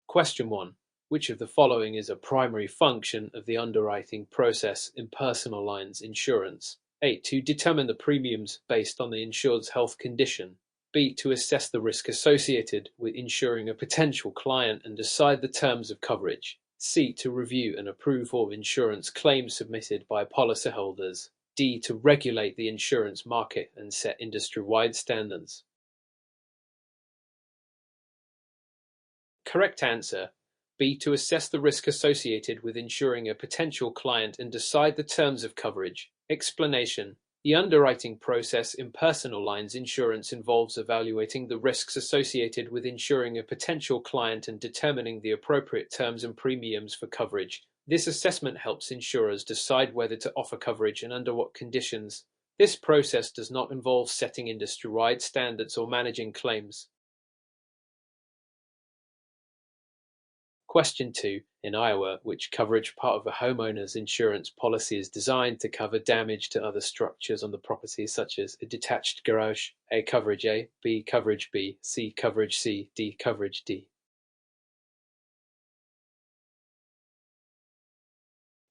Question 1. Which of the following is a primary function of the underwriting process in personal lines insurance? A. To determine the premiums based on the insured's health condition. B. To assess the risk associated with insuring a potential client and decide the terms of coverage. C. To review and approve all insurance claims submitted by policyholders. D. To regulate the insurance market and set industry-wide standards. Correct answer. B. To assess the risk associated with insuring a potential client and decide the terms of coverage. Explanation. The underwriting process in personal lines insurance involves evaluating the risks associated with insuring a potential client and determining the appropriate terms and premiums for coverage. This assessment helps insurers decide whether to offer coverage and under what conditions. This process does not involve setting industry-wide standards or managing claims. Question 2. In Iowa, which coverage part of a homeowner's insurance policy is designed to cover damage to other structures on the property, such as a detached garage? A. Coverage A, B. Coverage B, C. Coverage C, D. Coverage D.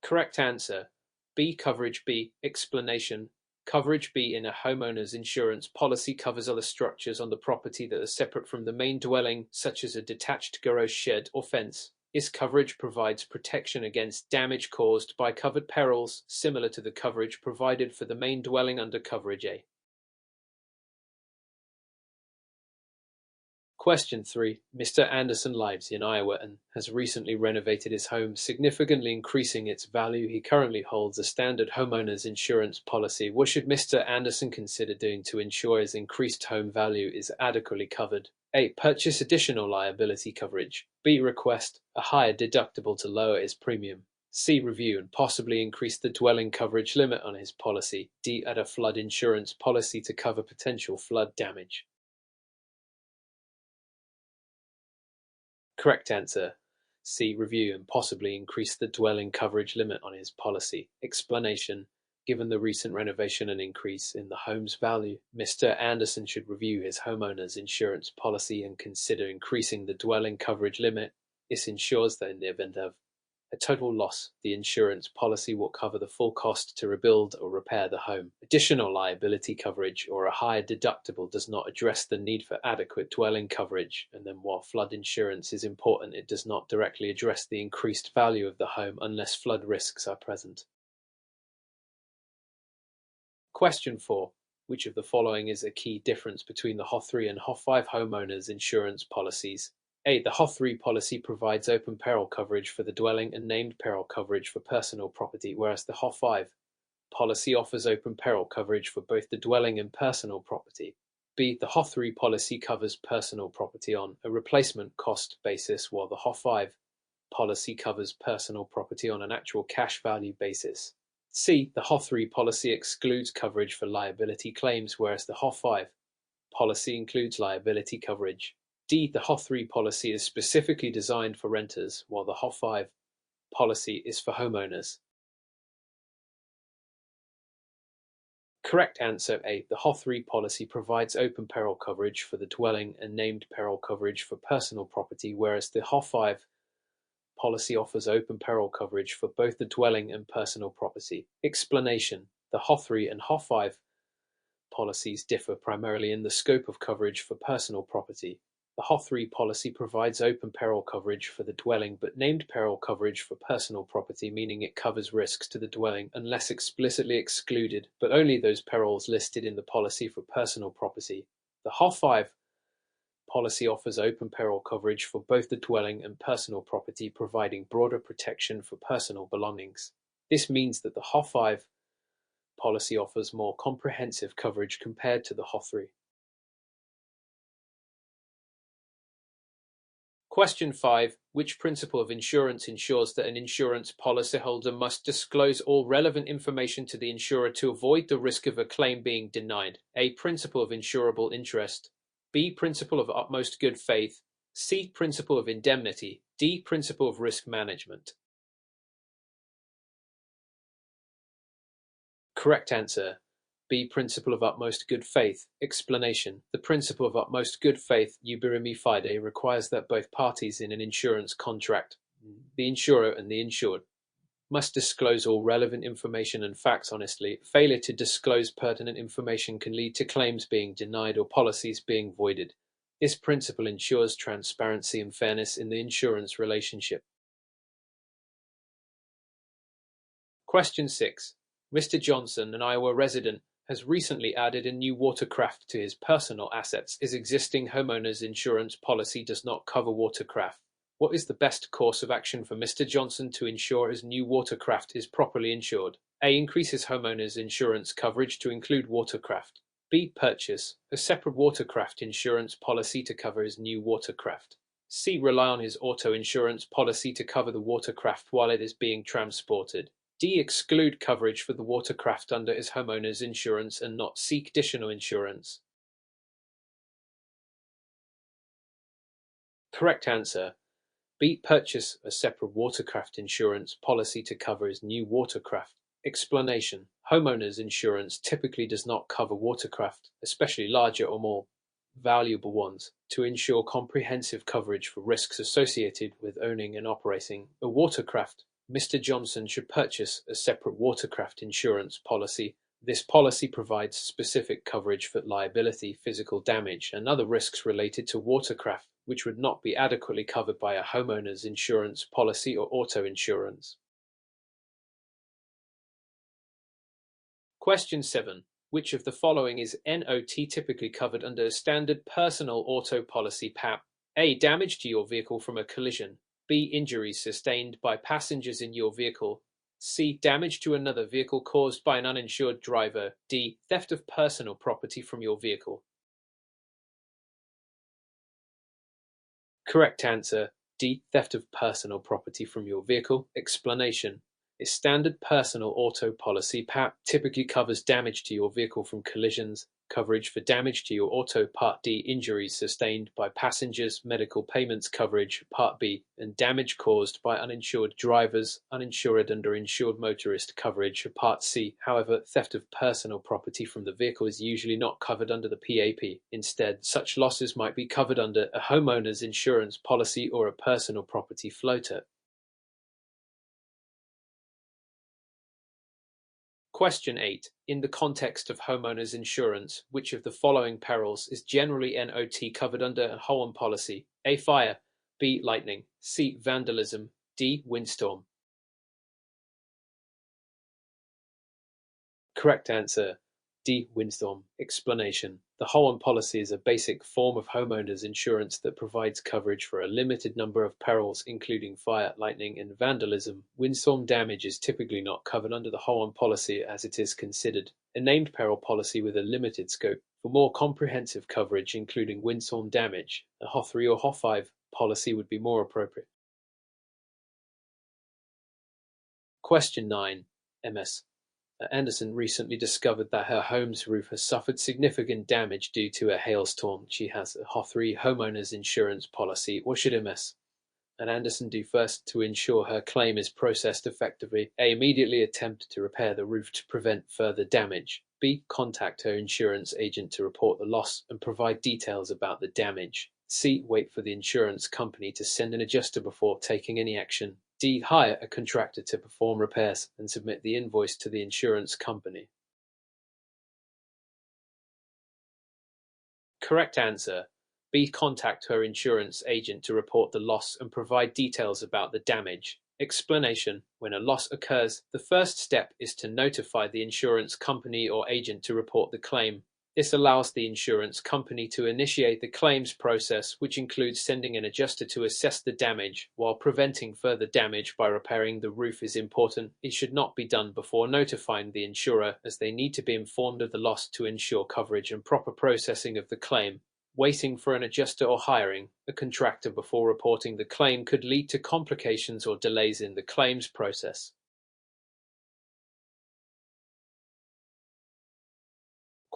Correct answer. B. Coverage B. Explanation. Coverage B in a homeowner's insurance policy covers other structures on the property that are separate from the main dwelling, such as a detached garage, shed, or fence. This coverage provides protection against damage caused by covered perils, similar to the coverage provided for the main dwelling under Coverage A. Question 3. Mr. Anderson lives in Iowa and has recently renovated his home, significantly increasing its value. He currently holds a standard homeowner's insurance policy. What should Mr. Anderson consider doing to ensure his increased home value is adequately covered? A. Purchase additional liability coverage. B. Request a higher deductible to lower his premium. C. Review and possibly increase the dwelling coverage limit on his policy. D. Add a flood insurance policy to cover potential flood damage. Correct answer. C. Review and possibly increase the dwelling coverage limit on his policy. Explanation. Given the recent renovation and increase in the home's value, Mr. Anderson should review his homeowner's insurance policy and consider increasing the dwelling coverage limit. This ensures that in the event of a total loss, the insurance policy will cover the full cost to rebuild or repair the home. Additional liability coverage or a higher deductible does not address the need for adequate dwelling coverage, and then while flood insurance is important, it does not directly address the increased value of the home unless flood risks are present. Question 4. Which of the following is a key difference between the HO3 and HO5 homeowners insurance policies? A. The HO3 policy provides open peril coverage for the dwelling and named peril coverage for personal property, whereas the HO5 policy offers open peril coverage for both the dwelling and personal property. B. The HO3 policy covers personal property on a replacement cost basis, while the HO5 policy covers personal property on an actual cash value basis. C. The HO3 policy excludes coverage for liability claims, whereas the HO5 policy includes liability coverage. D. The HO3 policy is specifically designed for renters, while the HO5 policy is for homeowners. Correct answer A. The HO3 policy provides open peril coverage for the dwelling and named peril coverage for personal property, whereas the HO5 policy offers open peril coverage for both the dwelling and personal property. Explanation. The HO3 and HO5 policies differ primarily in the scope of coverage for personal property. The HO3 policy provides open peril coverage for the dwelling but named peril coverage for personal property, meaning it covers risks to the dwelling unless explicitly excluded, but only those perils listed in the policy for personal property. The HO5 policy offers open peril coverage for both the dwelling and personal property, providing broader protection for personal belongings. This means that the HO5 policy offers more comprehensive coverage compared to the HO3. Question 5. Which principle of insurance ensures that an insurance policyholder must disclose all relevant information to the insurer to avoid the risk of a claim being denied? A. Principle of insurable interest. B. Principle of utmost good faith. C. Principle of indemnity. D. Principle of risk management. Correct answer. B. Principle of utmost good faith. Explanation. The principle of utmost good faith, uberimi fide, requires that both parties in an insurance contract, the insurer and the insured, must disclose all relevant information and facts honestly. Failure to disclose pertinent information can lead to claims being denied or policies being voided. This principle ensures transparency and fairness in the insurance relationship. Question 6. Mr. Johnson, an Iowa resident, has recently added a new watercraft to his personal assets. His existing homeowner's insurance policy does not cover watercraft. What is the best course of action for Mr. Johnson to ensure his new watercraft is properly insured? A. Increase his homeowner's insurance coverage to include watercraft. B. Purchase a separate watercraft insurance policy to cover his new watercraft. C. Rely on his auto insurance policy to cover the watercraft while it is being transported. D. Exclude coverage for the watercraft under his homeowner's insurance and not seek additional insurance. Correct answer. B. Purchase a separate watercraft insurance policy to cover his new watercraft. Explanation. Homeowners insurance typically does not cover watercraft, especially larger or more valuable ones, to ensure comprehensive coverage for risks associated with owning and operating a watercraft. Mr. Johnson should purchase a separate watercraft insurance policy. This policy provides specific coverage for liability, physical damage, and other risks related to watercraft, which would not be adequately covered by a homeowner's insurance policy or auto insurance. Question 7. Which of the following is NOT typically covered under a standard personal auto policy PAP? A. Damage to your vehicle from a collision. B. Injuries sustained by passengers in your vehicle. C. Damage to another vehicle caused by an uninsured driver. D. Theft of personal property from your vehicle. Correct answer. D. Theft of personal property from your vehicle. Explanation. A standard personal auto policy PAP typically covers damage to your vehicle from collisions, coverage for damage to your auto Part D, injuries sustained by passengers, medical payments coverage Part B, and damage caused by uninsured drivers, uninsured under insured motorist coverage Part C. However, theft of personal property from the vehicle is usually not covered under the PAP. Instead, such losses might be covered under a homeowner's insurance policy or a personal property floater. Question 8. In the context of homeowners insurance, which of the following perils is generally NOT covered under a home policy? A. Fire. B. Lightning. C. Vandalism. D. Windstorm. Correct answer. D. Windstorm. Explanation. The home policy is a basic form of homeowners insurance that provides coverage for a limited number of perils, including fire, lightning, and vandalism. Windstorm damage is typically not covered under the home policy as it is considered a named peril policy with a limited scope. For more comprehensive coverage, including windstorm damage, a HO3 or HO5 policy would be more appropriate. Question 9. MS. Anderson recently discovered that her home's roof has suffered significant damage due to a hailstorm. She has a HO3 homeowners insurance policy. What should MS and Anderson do first to ensure her claim is processed effectively? A. Immediately attempt to repair the roof to prevent further damage. B. Contact her insurance agent to report the loss and provide details about the damage. C. Wait for the insurance company to send an adjuster before taking any action. D. Hire a contractor to perform repairs and submit the invoice to the insurance company. Correct answer. B. Contact her insurance agent to report the loss and provide details about the damage. Explanation. When a loss occurs, the first step is to notify the insurance company or agent to report the claim. This allows the insurance company to initiate the claims process, which includes sending an adjuster to assess the damage. While preventing further damage by repairing the roof is important, it should not be done before notifying the insurer, as they need to be informed of the loss to ensure coverage and proper processing of the claim. Waiting for an adjuster or hiring a contractor before reporting the claim could lead to complications or delays in the claims process.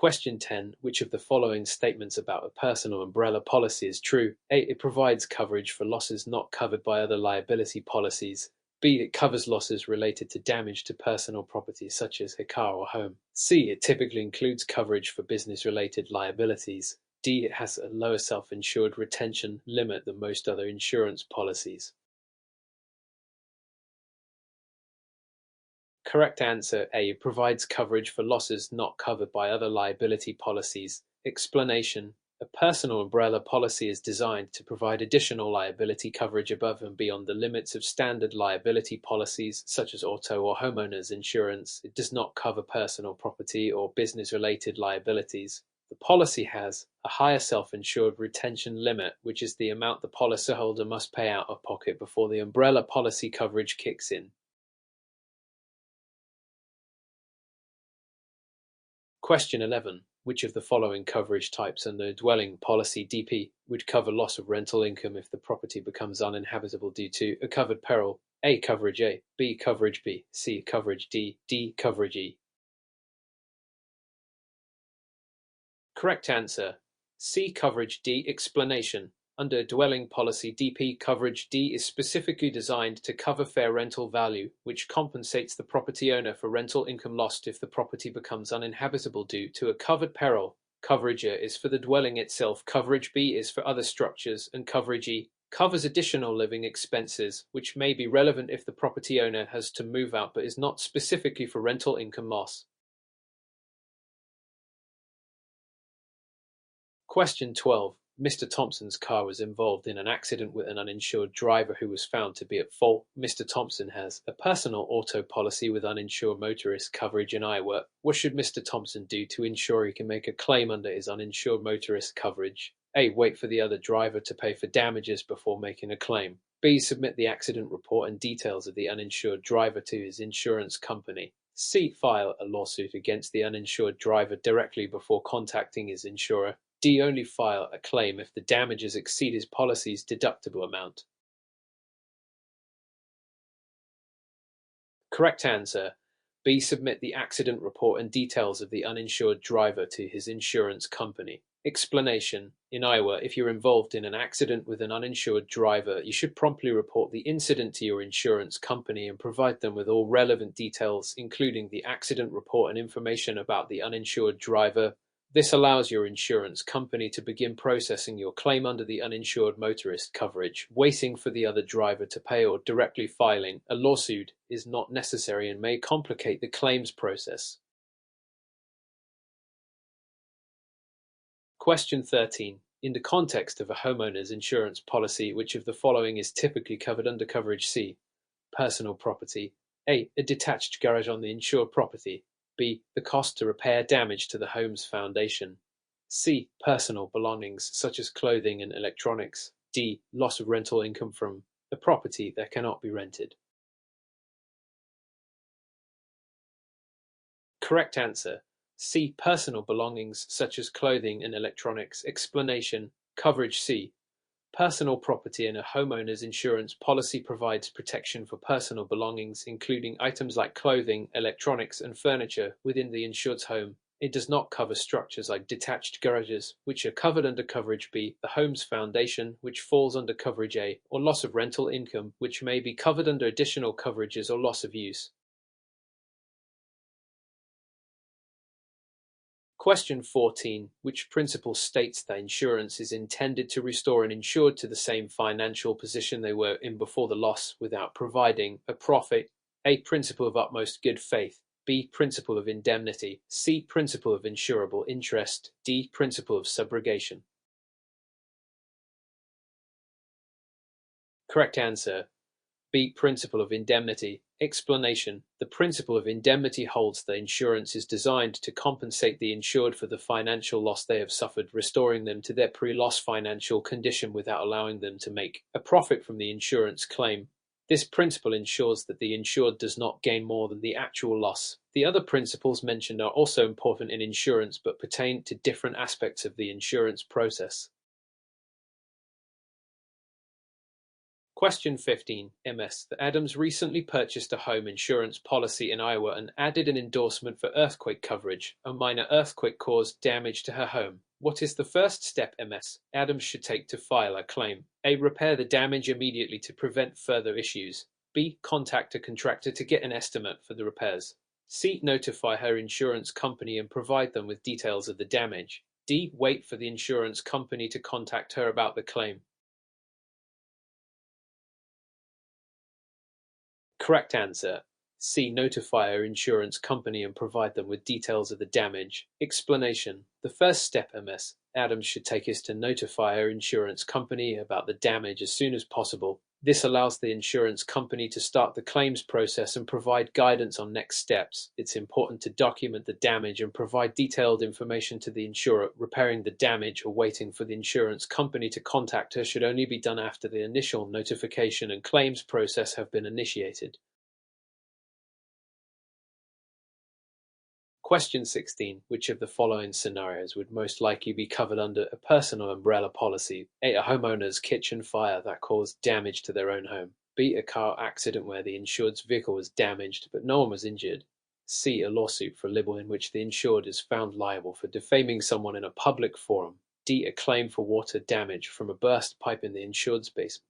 Question 10. Which of the following statements about a personal umbrella policy is true? A. It provides coverage for losses not covered by other liability policies. B. It covers losses related to damage to personal property such as a car or home. C. It typically includes coverage for business-related liabilities. D. It has a lower self-insured retention limit than most other insurance policies. Correct answer A. It provides coverage for losses not covered by other liability policies. Explanation: a personal umbrella policy is designed to provide additional liability coverage above and beyond the limits of standard liability policies, such as auto or homeowners insurance. It does not cover personal property or business-related liabilities. The policy has a higher self-insured retention limit, which is the amount the policyholder must pay out of pocket before the umbrella policy coverage kicks in. Question 11. Which of the following coverage types under dwelling policy (DP) would cover loss of rental income if the property becomes uninhabitable due to a covered peril? A. Coverage A. B. Coverage B. C. Coverage D. D. Coverage E. Correct answer: C. Coverage D. Explanation: under dwelling policy (DP), coverage D is specifically designed to cover fair rental value, which compensates the property owner for rental income lost if the property becomes uninhabitable due to a covered peril. Coverage A is for the dwelling itself, coverage B is for other structures, and coverage E covers additional living expenses, which may be relevant if the property owner has to move out but is not specifically for rental income loss. Question 12. Mr. Thompson's car was involved in an accident with an uninsured driver who was found to be at fault. Mr. Thompson has a personal auto policy with uninsured motorist coverage in Iowa. What should Mr. Thompson do to ensure he can make a claim under his uninsured motorist coverage? A. Wait for the other driver to pay for damages before making a claim. B. Submit the accident report and details of the uninsured driver to his insurance company. C. File a lawsuit against the uninsured driver directly before contacting his insurer. D. Only file a claim if the damages exceed his policy's deductible amount. Correct answer: B. Submit the accident report and details of the uninsured driver to his insurance company. Explanation: in Iowa, if you're involved in an accident with an uninsured driver, you should promptly report the incident to your insurance company and provide them with all relevant details, including the accident report and information about the uninsured driver. This allows your insurance company to begin processing your claim under the uninsured motorist coverage. Waiting for the other driver to pay or directly filing a lawsuit is not necessary and may complicate the claims process. Question 13. In the context of a homeowner's insurance policy, which of the following is typically covered under coverage C? Personal property. A. A detached garage on the insured property. B. The cost to repair damage to the home's foundation. C. Personal belongings such as clothing and electronics. D. Loss of rental income from a property that cannot be rented. Correct answer: C. Personal belongings such as clothing and electronics. Explanation: coverage C. Personal property in a homeowner's insurance policy provides protection for personal belongings, including items like clothing, electronics, and furniture within the insured's home. It does not cover structures like detached garages, which are covered under coverage B, the home's foundation, which falls under coverage A, or loss of rental income, which may be covered under additional coverages or loss of use. Question 14. Which principle states that insurance is intended to restore an insured to the same financial position they were in before the loss without providing a profit? A. Principle of utmost good faith. B. Principle of indemnity. C. Principle of insurable interest. D. Principle of subrogation. Correct answer: B. Principle of indemnity. Explanation: the principle of indemnity holds that insurance is designed to compensate the insured for the financial loss they have suffered, restoring them to their pre-loss financial condition without allowing them to make a profit from the insurance claim. This principle ensures that the insured does not gain more than the actual loss. The other principles mentioned are also important in insurance but pertain to different aspects of the insurance process. Question 15. MS. The Adams recently purchased a home insurance policy in Iowa and added an endorsement for earthquake coverage. A minor earthquake caused damage to her home. What is the first step MS. Adams should take to file a claim? A. Repair the damage immediately to prevent further issues. B. Contact a contractor to get an estimate for the repairs. C. Notify her insurance company and provide them with details of the damage. D. Wait for the insurance company to contact her about the claim. Correct answer. C. Notify her insurance company and provide them with details of the damage. Explanation. The first step Ms. Adams should take is to notify her insurance company about the damage as soon as possible. This allows the insurance company to start the claims process and provide guidance on next steps. It's important to document the damage and provide detailed information to the insurer. Repairing the damage or waiting for the insurance company to contact her should only be done after the initial notification and claims process have been initiated. Question 16. Which of the following scenarios would most likely be covered under a personal umbrella policy? A. A homeowner's kitchen fire that caused damage to their own home. B. A car accident where the insured's vehicle was damaged but no one was injured. C. A lawsuit for libel in which the insured is found liable for defaming someone in a public forum. D. A claim for water damage from a burst pipe in the insured's basement.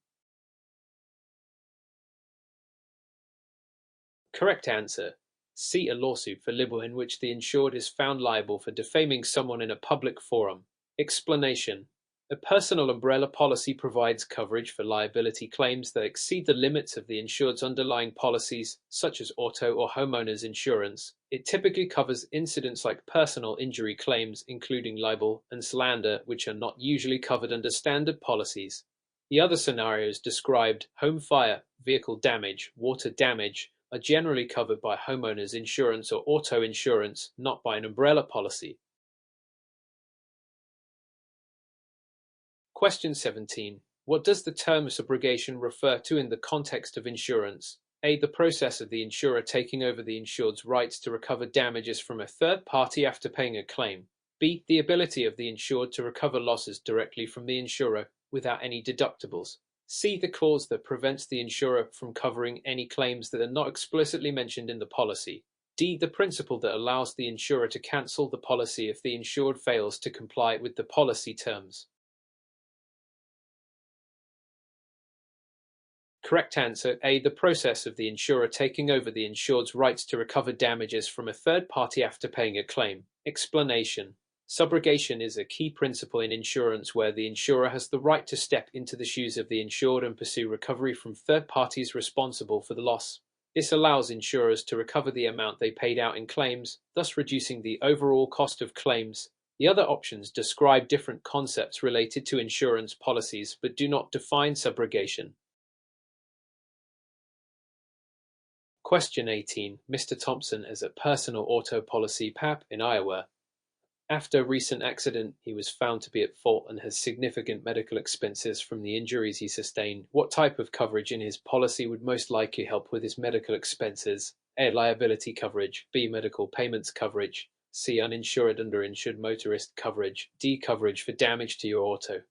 Correct answer. C. A lawsuit for libel in which the insured is found liable for defaming someone in a public forum. Explanation. A personal umbrella policy provides coverage for liability claims that exceed the limits of the insured's underlying policies, such as auto or homeowners insurance. It typically covers incidents like personal injury claims, including libel and slander, which are not usually covered under standard policies. The other scenarios described, home fire, vehicle damage, water damage, are generally covered by homeowners insurance or auto insurance, not by an umbrella policy. Question 17. What does the term subrogation refer to in the context of insurance? A. The process of the insurer taking over the insured's rights to recover damages from a third party after paying a claim. B. The ability of the insured to recover losses directly from the insurer without any deductibles. C. The clause that prevents the insurer from covering any claims that are not explicitly mentioned in the policy. D. The principle that allows the insurer to cancel the policy if the insured fails to comply with the policy terms. Correct answer. A. The process of the insurer taking over the insured's rights to recover damages from a third party after paying a claim. Explanation. Subrogation is a key principle in insurance where the insurer has the right to step into the shoes of the insured and pursue recovery from third parties responsible for the loss. This allows insurers to recover the amount they paid out in claims, thus reducing the overall cost of claims. The other options describe different concepts related to insurance policies but do not define subrogation. Question 18. Mr. Thompson is a personal auto policy PAP in Iowa. After a recent accident, he was found to be at fault and has significant medical expenses from the injuries he sustained. What type of coverage in his policy would most likely help with his medical expenses? A. Liability coverage. B. Medical payments coverage. C. Uninsured underinsured motorist coverage. D. Coverage for damage to your auto.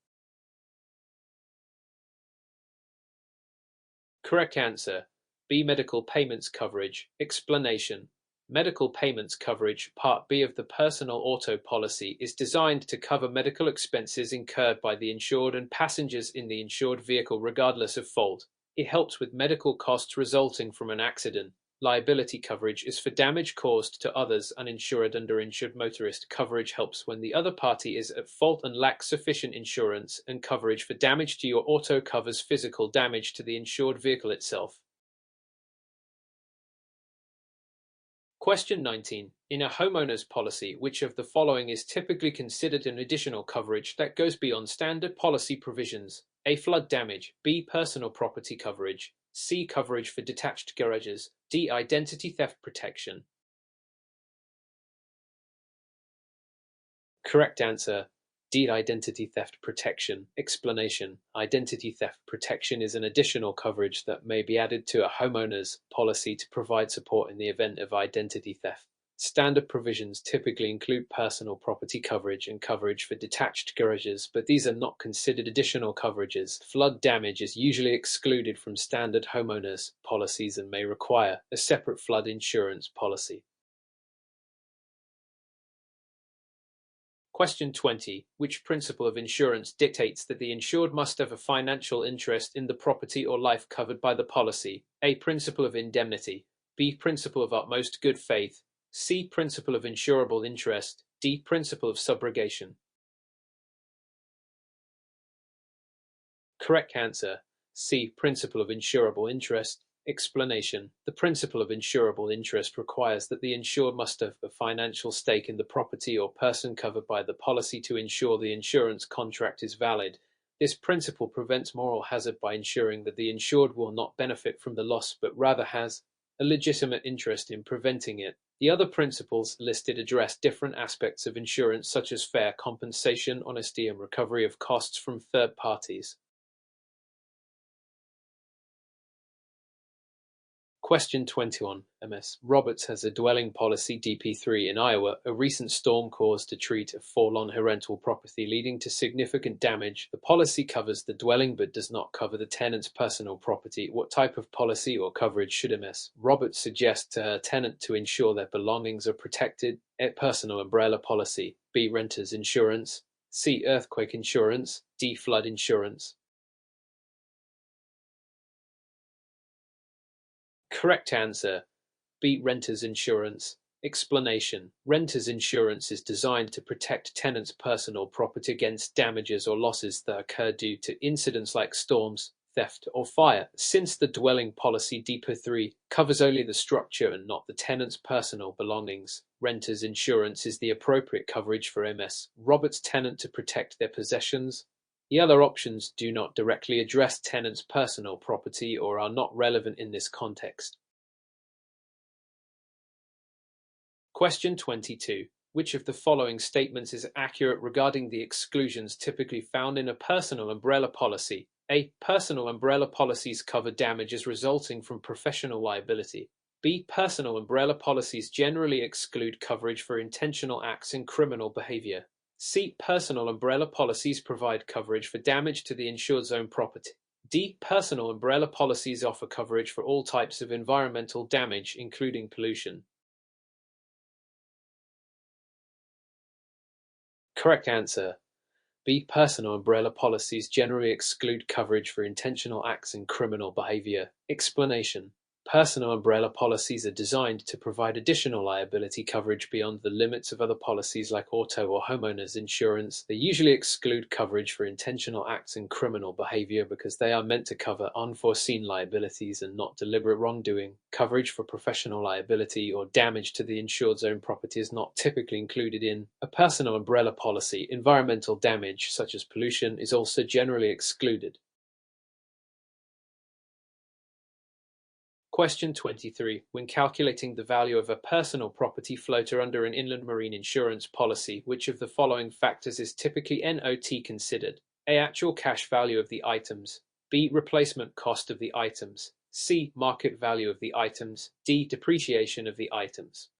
Correct answer. B. Medical payments coverage. Explanation. Medical payments coverage, Part B of the personal auto policy, is designed to cover medical expenses incurred by the insured and passengers in the insured vehicle regardless of fault. It helps with medical costs resulting from an accident. Liability coverage is for damage caused to others. Uninsured underinsured motorist coverage helps when the other party is at fault and lacks sufficient insurance, and coverage for damage to your auto covers physical damage to the insured vehicle itself. Question 19. In a homeowner's policy, which of the following is typically considered an additional coverage that goes beyond standard policy provisions? A. Flood damage. B. Personal property coverage. C. Coverage for detached garages. D. Identity theft protection. Correct answer. D. Identity theft protection. Explanation. Identity theft protection is an additional coverage that may be added to a homeowner's policy to provide support in the event of identity theft. Standard provisions typically include personal property coverage and coverage for detached garages, but these are not considered additional coverages. Flood damage is usually excluded from standard homeowners policies and may require a separate flood insurance policy. Question 20. Which principle of insurance dictates that the insured must have a financial interest in the property or life covered by the policy? A. Principle of indemnity. B. Principle of utmost good faith. C. Principle of insurable interest. D. Principle of subrogation. Correct answer. C. Principle of insurable interest. Explanation. The principle of insurable interest requires that the insured must have a financial stake in the property or person covered by the policy to ensure the insurance contract is valid. This principle prevents moral hazard by ensuring that the insured will not benefit from the loss but rather has a legitimate interest in preventing it. The other principles listed address different aspects of insurance such as fair compensation, honesty, and recovery of costs from third parties. Question 21. MS. Roberts has a dwelling policy DP3 in Iowa. A recent storm caused a tree to fall on her rental property, leading to significant damage. The policy covers the dwelling but does not cover the tenant's personal property. What type of policy or coverage should MS. Roberts suggest to her tenant to ensure their belongings are protected? A. Personal umbrella policy. B. Renter's insurance. C. Earthquake insurance. D. Flood insurance. Correct answer. B. Renter's insurance. Explanation. Renter's insurance is designed to protect tenants' personal property against damages or losses that occur due to incidents like storms, theft, or fire. Since the dwelling policy DP3 covers only the structure and not the tenant's personal belongings, renter's insurance is the appropriate coverage for MS. Robert's tenant to protect their possessions. The other options do not directly address tenants' personal property or are not relevant in this context. Question 22. Which of the following statements is accurate regarding the exclusions typically found in a personal umbrella policy? A. Personal umbrella policies cover damages resulting from professional liability. B. Personal umbrella policies generally exclude coverage for intentional acts in criminal behavior. C. Personal umbrella policies provide coverage for damage to the insured's own property. D. Personal umbrella policies offer coverage for all types of environmental damage, including pollution. Correct answer. B. Personal umbrella policies generally exclude coverage for intentional acts in criminal behavior. Explanation. Personal umbrella policies are designed to provide additional liability coverage beyond the limits of other policies like auto or homeowners insurance. They usually exclude coverage for intentional acts in criminal behavior because they are meant to cover unforeseen liabilities and not deliberate wrongdoing. Coverage for professional liability or damage to the insured's own property is not typically included in a personal umbrella policy. Environmental damage, such as pollution, is also generally excluded. Question 23. When calculating the value of a personal property floater under an inland marine insurance policy, which of the following factors is typically NOT considered? A. Actual cash value of the items. B. Replacement cost of the items. C. Market value of the items. D. Depreciation of the items.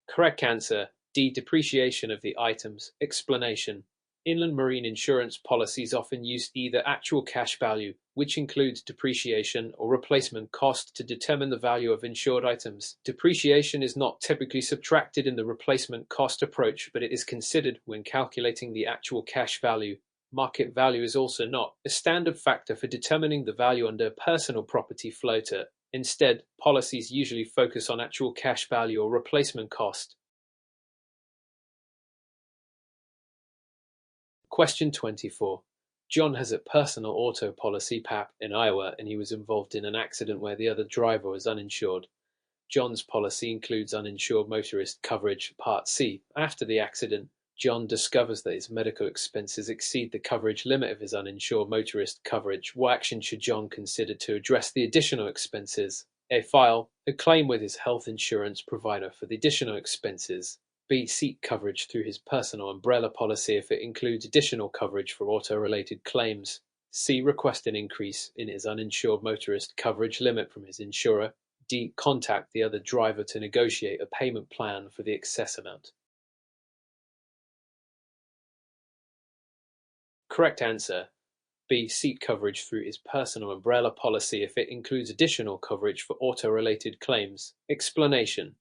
Correct answer. D. Depreciation of the items. Explanation. Inland marine insurance policies often use either actual cash value, which includes depreciation, or replacement cost to determine the value of insured items. Depreciation is not typically subtracted in the replacement cost approach, but it is considered when calculating the actual cash value. Market value is also not a standard factor for determining the value under a personal property floater. Instead, policies usually focus on actual cash value or replacement cost. Question 24. John has a personal auto policy (PAP) in Iowa, and he was involved in an accident where the other driver was uninsured. John's policy includes uninsured motorist coverage, Part C. After the accident, John discovers that his medical expenses exceed the coverage limit of his uninsured motorist coverage. What action should John consider to address the additional expenses? A. File a claim with his health insurance provider for the additional expenses. B. Seek coverage through his personal umbrella policy if it includes additional coverage for auto-related claims. C. Request an increase in his uninsured motorist coverage limit from his insurer. D. Contact the other driver to negotiate a payment plan for the excess amount. Correct answer. B. Seek coverage through his personal umbrella policy if it includes additional coverage for auto-related claims. Explanation.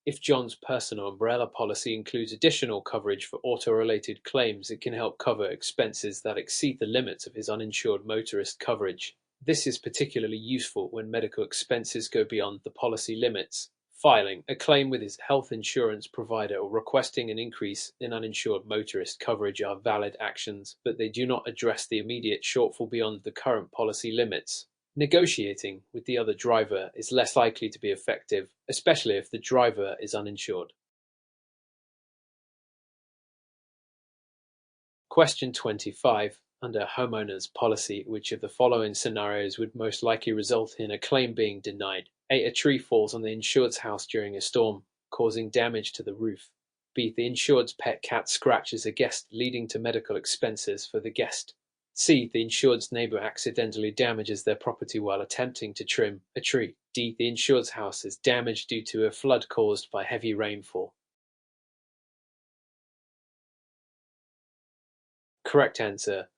If John's personal umbrella policy includes additional coverage for auto-related claims, it can help cover expenses that exceed the limits of his uninsured motorist coverage. This is particularly useful when medical expenses go beyond the policy limits. Filing a claim with his health insurance provider or requesting an increase in uninsured motorist coverage are valid actions, but they do not address the immediate shortfall beyond the current policy limits. Negotiating with the other driver is less likely to be effective, especially if the driver is uninsured. Question 25. Under homeowners policy, which of the following scenarios would most likely result in a claim being denied? A. A tree falls on the insured's house during a storm, causing damage to the roof. B. The insured's pet cat scratches a guest, leading to medical expenses for the guest. C. The insured's neighbor accidentally damages their property while attempting to trim a tree. D. The insured's house is damaged due to a flood caused by heavy rainfall. Correct answer.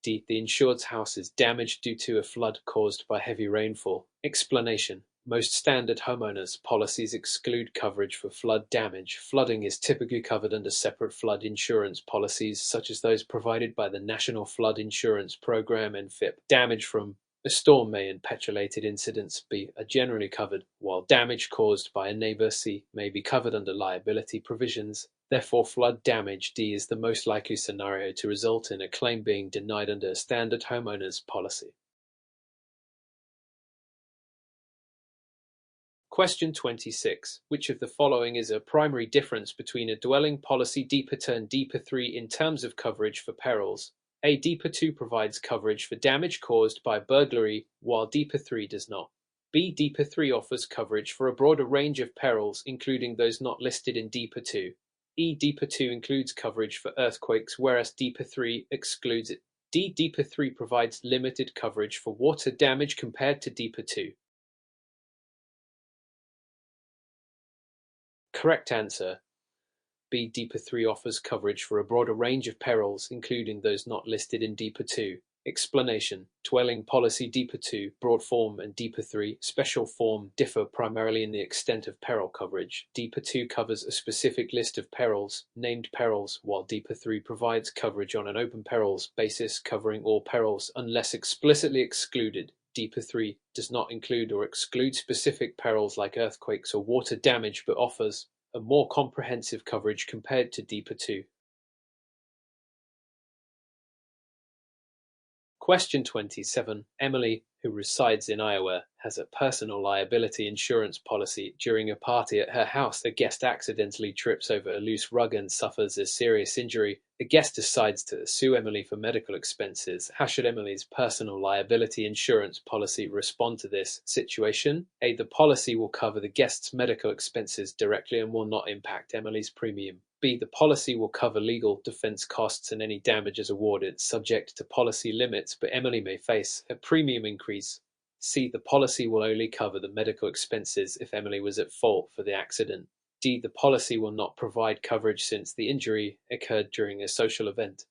D. The insured's house is damaged due to a flood caused by heavy rainfall. Explanation. Most standard homeowners policies exclude coverage for flood damage. Flooding is typically covered under separate flood insurance policies, such as those provided by the National Flood Insurance Program (NFIP). Damage from a storm may in petrolated incidents are generally covered, while damage caused by a neighbor may be covered under liability provisions. Therefore, flood damage D is the most likely scenario to result in a claim being denied under a standard homeowners policy. Question 26. Which of the following is a primary difference between a dwelling policy DEPA 2 and DEPA 3 in terms of coverage for perils? A. DEPA 2 provides coverage for damage caused by burglary, while DEPA 3 does not. B. DEPA 3 offers coverage for a broader range of perils, including those not listed in DEPA 2. E. DEPA 2 includes coverage for earthquakes, whereas DEPA 3 excludes it. D. DEPA 3 provides limited coverage for water damage compared to DEPA 2. Correct answer. B. DEPA 3 offers coverage for a broader range of perils, including those not listed in DEPA 2. Explanation. Dwelling policy DEPA 2, broad form, and DEPA 3, special form, differ primarily in the extent of peril coverage. DEPA 2 covers a specific list of perils, named perils, while DEPA 3 provides coverage on an open perils basis covering all perils unless explicitly excluded. DEPA 3 does not include or exclude specific perils like earthquakes or water damage, but offers a more comprehensive coverage compared to DEPA 2. Question 27. Emily, who resides in Iowa, has a personal liability insurance policy. During a party at her house, a guest accidentally trips over a loose rug and suffers a serious injury. The guest decides to sue Emily for medical expenses. How should Emily's personal liability insurance policy respond to this situation? A. The policy will cover the guest's medical expenses directly and will not impact Emily's premium. B. The policy will cover legal defense costs and any damages awarded, subject to policy limits, but Emily may face a premium increase. C. The policy will only cover the medical expenses if Emily was at fault for the accident. D. The policy will not provide coverage since the injury occurred during a social event.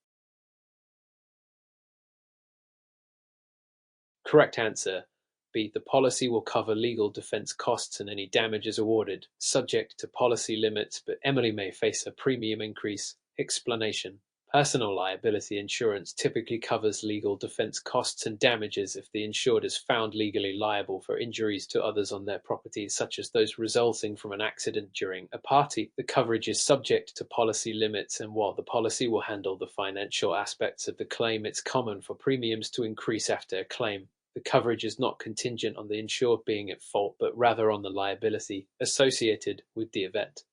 Correct answer. B. The policy will cover legal defense costs and any damages awarded, subject to policy limits, but Emily may face a premium increase. Explanation. Personal liability insurance typically covers legal defense costs and damages if the insured is found legally liable for injuries to others on their property, such as those resulting from an accident during a party. The coverage is subject to policy limits, and while the policy will handle the financial aspects of the claim, it's common for premiums to increase after a claim. The coverage is not contingent on the insured being at fault, but rather on the liability associated with the event.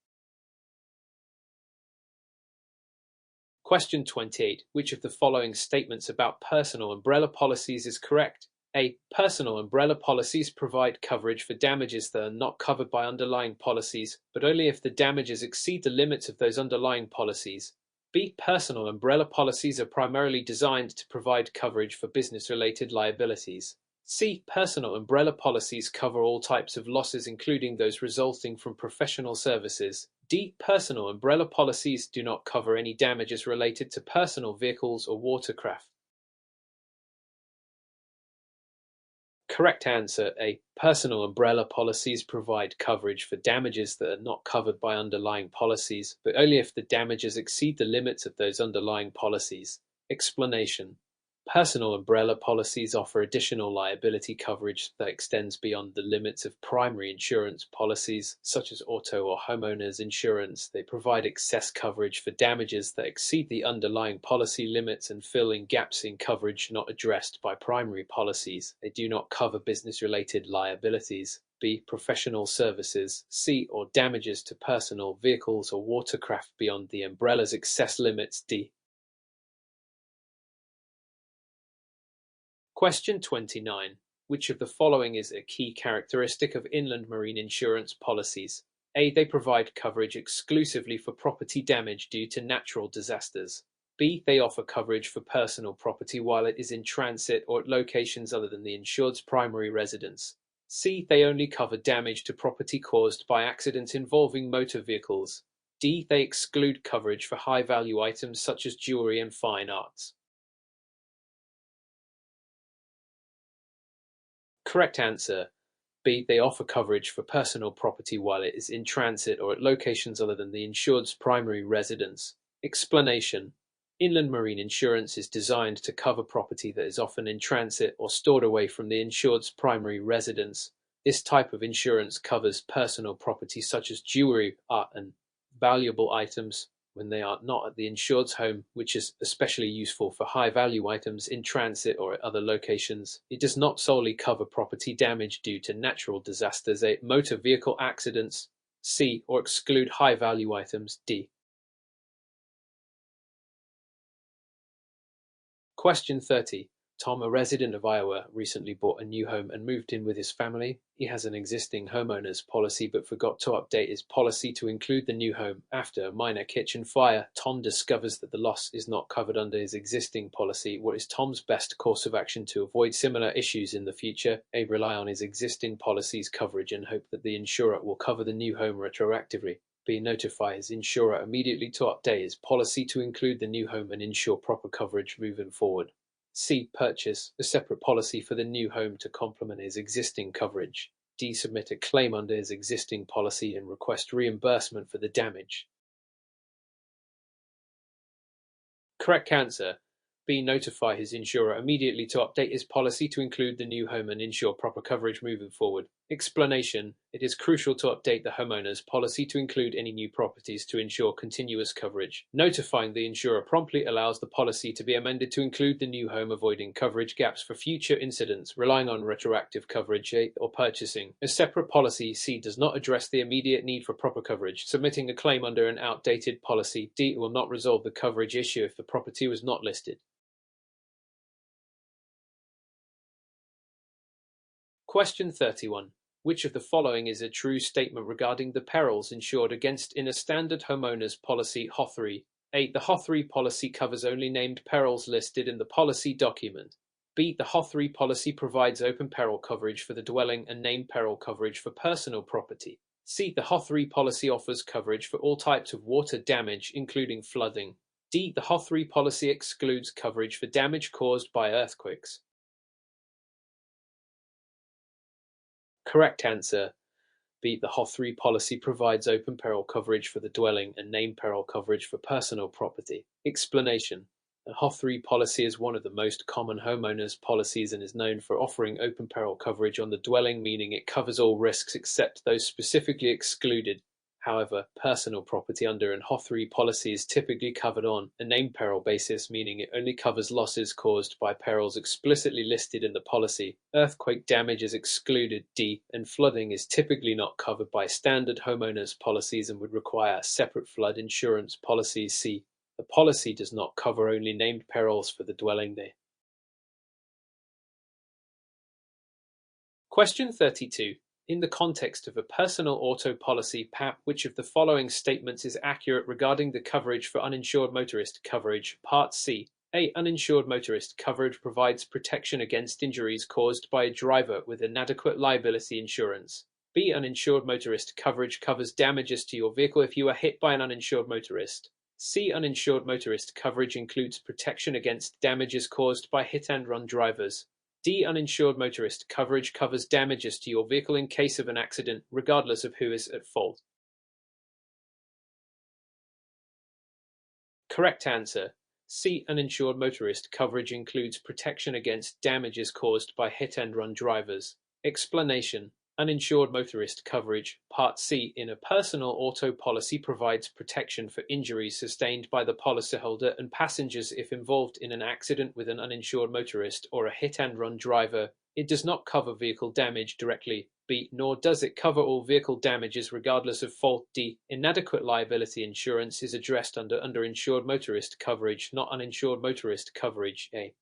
Question 28. Which of the following statements about personal umbrella policies is correct? A. Personal umbrella policies provide coverage for damages that are not covered by underlying policies, but only if the damages exceed the limits of those underlying policies. B. Personal umbrella policies are primarily designed to provide coverage for business-related liabilities. C. Personal umbrella policies cover all types of losses, including those resulting from professional services. D. Personal umbrella policies do not cover any damages related to personal vehicles or watercraft. Correct answer A. Personal umbrella policies provide coverage for damages that are not covered by underlying policies, but only if the damages exceed the limits of those underlying policies. Explanation: Personal umbrella policies offer additional liability coverage that extends beyond the limits of primary insurance policies, such as auto or homeowners insurance. They provide excess coverage for damages that exceed the underlying policy limits and fill in gaps in coverage not addressed by primary policies. They do not cover business-related liabilities. B. Professional services. C. Or damages to personal vehicles or watercraft beyond the umbrella's excess limits. D. Question 29. Which of the following is a key characteristic of inland marine insurance policies? A. They provide coverage exclusively for property damage due to natural disasters. B. They offer coverage for personal property while it is in transit or at locations other than the insured's primary residence. C. They only cover damage to property caused by accidents involving motor vehicles. D. They exclude coverage for high-value items such as jewelry and fine arts. Correct answer B. They offer coverage for personal property while it is in transit or at locations other than the insured's primary residence. Explanation: Inland marine insurance is designed to cover property that is often in transit or stored away from the insured's primary residence. This type of insurance covers personal property such as jewelry, art, and valuable items when they are not at the insured's home, which is especially useful for high-value items in transit or at other locations. It does not solely cover property damage due to natural disasters, motor vehicle accidents. C. Or exclude high-value items. D. Question 30. Tom, a resident of Iowa, recently bought a new home and moved in with his family. He has an existing homeowner's policy but forgot to update his policy to include the new home. After a minor kitchen fire, Tom discovers that the loss is not covered under his existing policy. What is Tom's best course of action to avoid similar issues in the future? A. Rely on his existing policy's coverage and hope that the insurer will cover the new home retroactively. B. Notify his insurer immediately to update his policy to include the new home and ensure proper coverage moving forward. C. Purchase a separate policy for the new home to complement his existing coverage. D. Submit a claim under his existing policy and request reimbursement for the damage. Correct answer B. Notify his insurer immediately to update his policy to include the new home and ensure proper coverage moving forward. Explanation: It is crucial to update the homeowner's policy to include any new properties to ensure continuous coverage. Notifying the insurer promptly allows the policy to be amended to include the new home, avoiding coverage gaps for future incidents. Relying on retroactive coverage or purchasing a separate policy. C. Does not address the immediate need for proper coverage. Submitting a claim under an outdated policy. D. Will not resolve the coverage issue if the property was not listed. Question 31. Which of the following is a true statement regarding the perils insured against in a standard homeowner's policy HO3? A. The HO3 policy covers only named perils listed in the policy document. B. The HO3 policy provides open peril coverage for the dwelling and named peril coverage for personal property. C. The HO3 policy offers coverage for all types of water damage, including flooding. D. The HO3 policy excludes coverage for damage caused by earthquakes. Correct answer B. The HO3 policy provides open peril coverage for the dwelling and named peril coverage for personal property. Explanation: The HO3 policy is one of the most common homeowners policies and is known for offering open peril coverage on the dwelling, meaning it covers all risks except those specifically excluded. However, personal property under an HO3 policy is typically covered on a named peril basis, meaning it only covers losses caused by perils explicitly listed in the policy. Earthquake damage is excluded. D. And flooding is typically not covered by standard homeowners policies and would require a separate flood insurance policy. C. The policy does not cover only named perils for the dwelling there. Question 32. In the context of a personal auto policy, PAP, which of the following statements is accurate regarding the coverage for uninsured motorist coverage? Part C. A. Uninsured motorist coverage provides protection against injuries caused by a driver with inadequate liability insurance. B. Uninsured motorist coverage covers damages to your vehicle if you are hit by an uninsured motorist. C. Uninsured motorist coverage includes protection against damages caused by hit-and-run drivers. D. Uninsured motorist coverage covers damages to your vehicle in case of an accident, regardless of who is at fault. Correct answer. C. Uninsured motorist coverage includes protection against damages caused by hit-and-run drivers. Explanation. Uninsured motorist coverage, Part C, in a personal auto policy provides protection for injuries sustained by the policyholder and passengers if involved in an accident with an uninsured motorist or a hit-and-run driver. It does not cover vehicle damage directly. B. Nor does it cover all vehicle damages regardless of fault. D. Inadequate liability insurance is addressed under underinsured motorist coverage, not uninsured motorist coverage. A.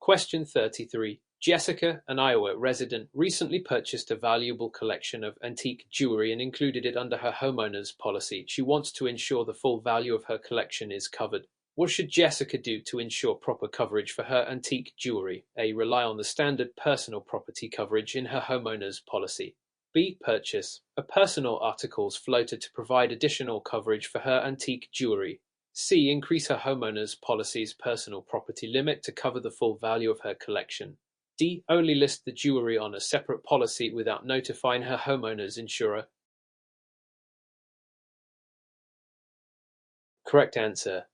Question 33. Jessica, an Iowa resident, recently purchased a valuable collection of antique jewelry and included it under her homeowner's policy. She wants to ensure the full value of her collection is covered. What should Jessica do to ensure proper coverage for her antique jewelry? A. Rely on the standard personal property coverage in her homeowner's policy. B. Purchase a personal articles floater to provide additional coverage for her antique jewelry. C. Increase her homeowner's policy's personal property limit to cover the full value of her collection. D. Only list the jewelry on a separate policy without notifying her homeowner's insurer. Correct answer.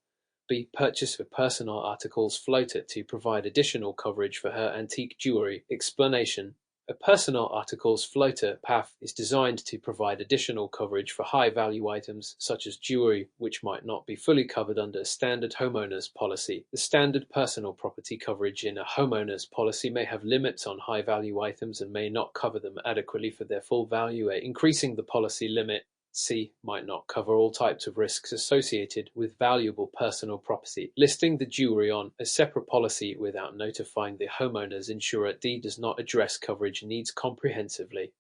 B. Purchase a personal articles floater to provide additional coverage for her antique jewelry. Explanation. A personal articles floater PAF is designed to provide additional coverage for high-value items such as jewelry, which might not be fully covered under a standard homeowner's policy. The standard personal property coverage in a homeowner's policy may have limits on high-value items and may not cover them adequately for their full value. Increasing the policy limit C. Might not cover all types of risks associated with valuable personal property. Listing the jewelry on a separate policy without notifying the homeowner's insurer. D. Does not address coverage needs comprehensively.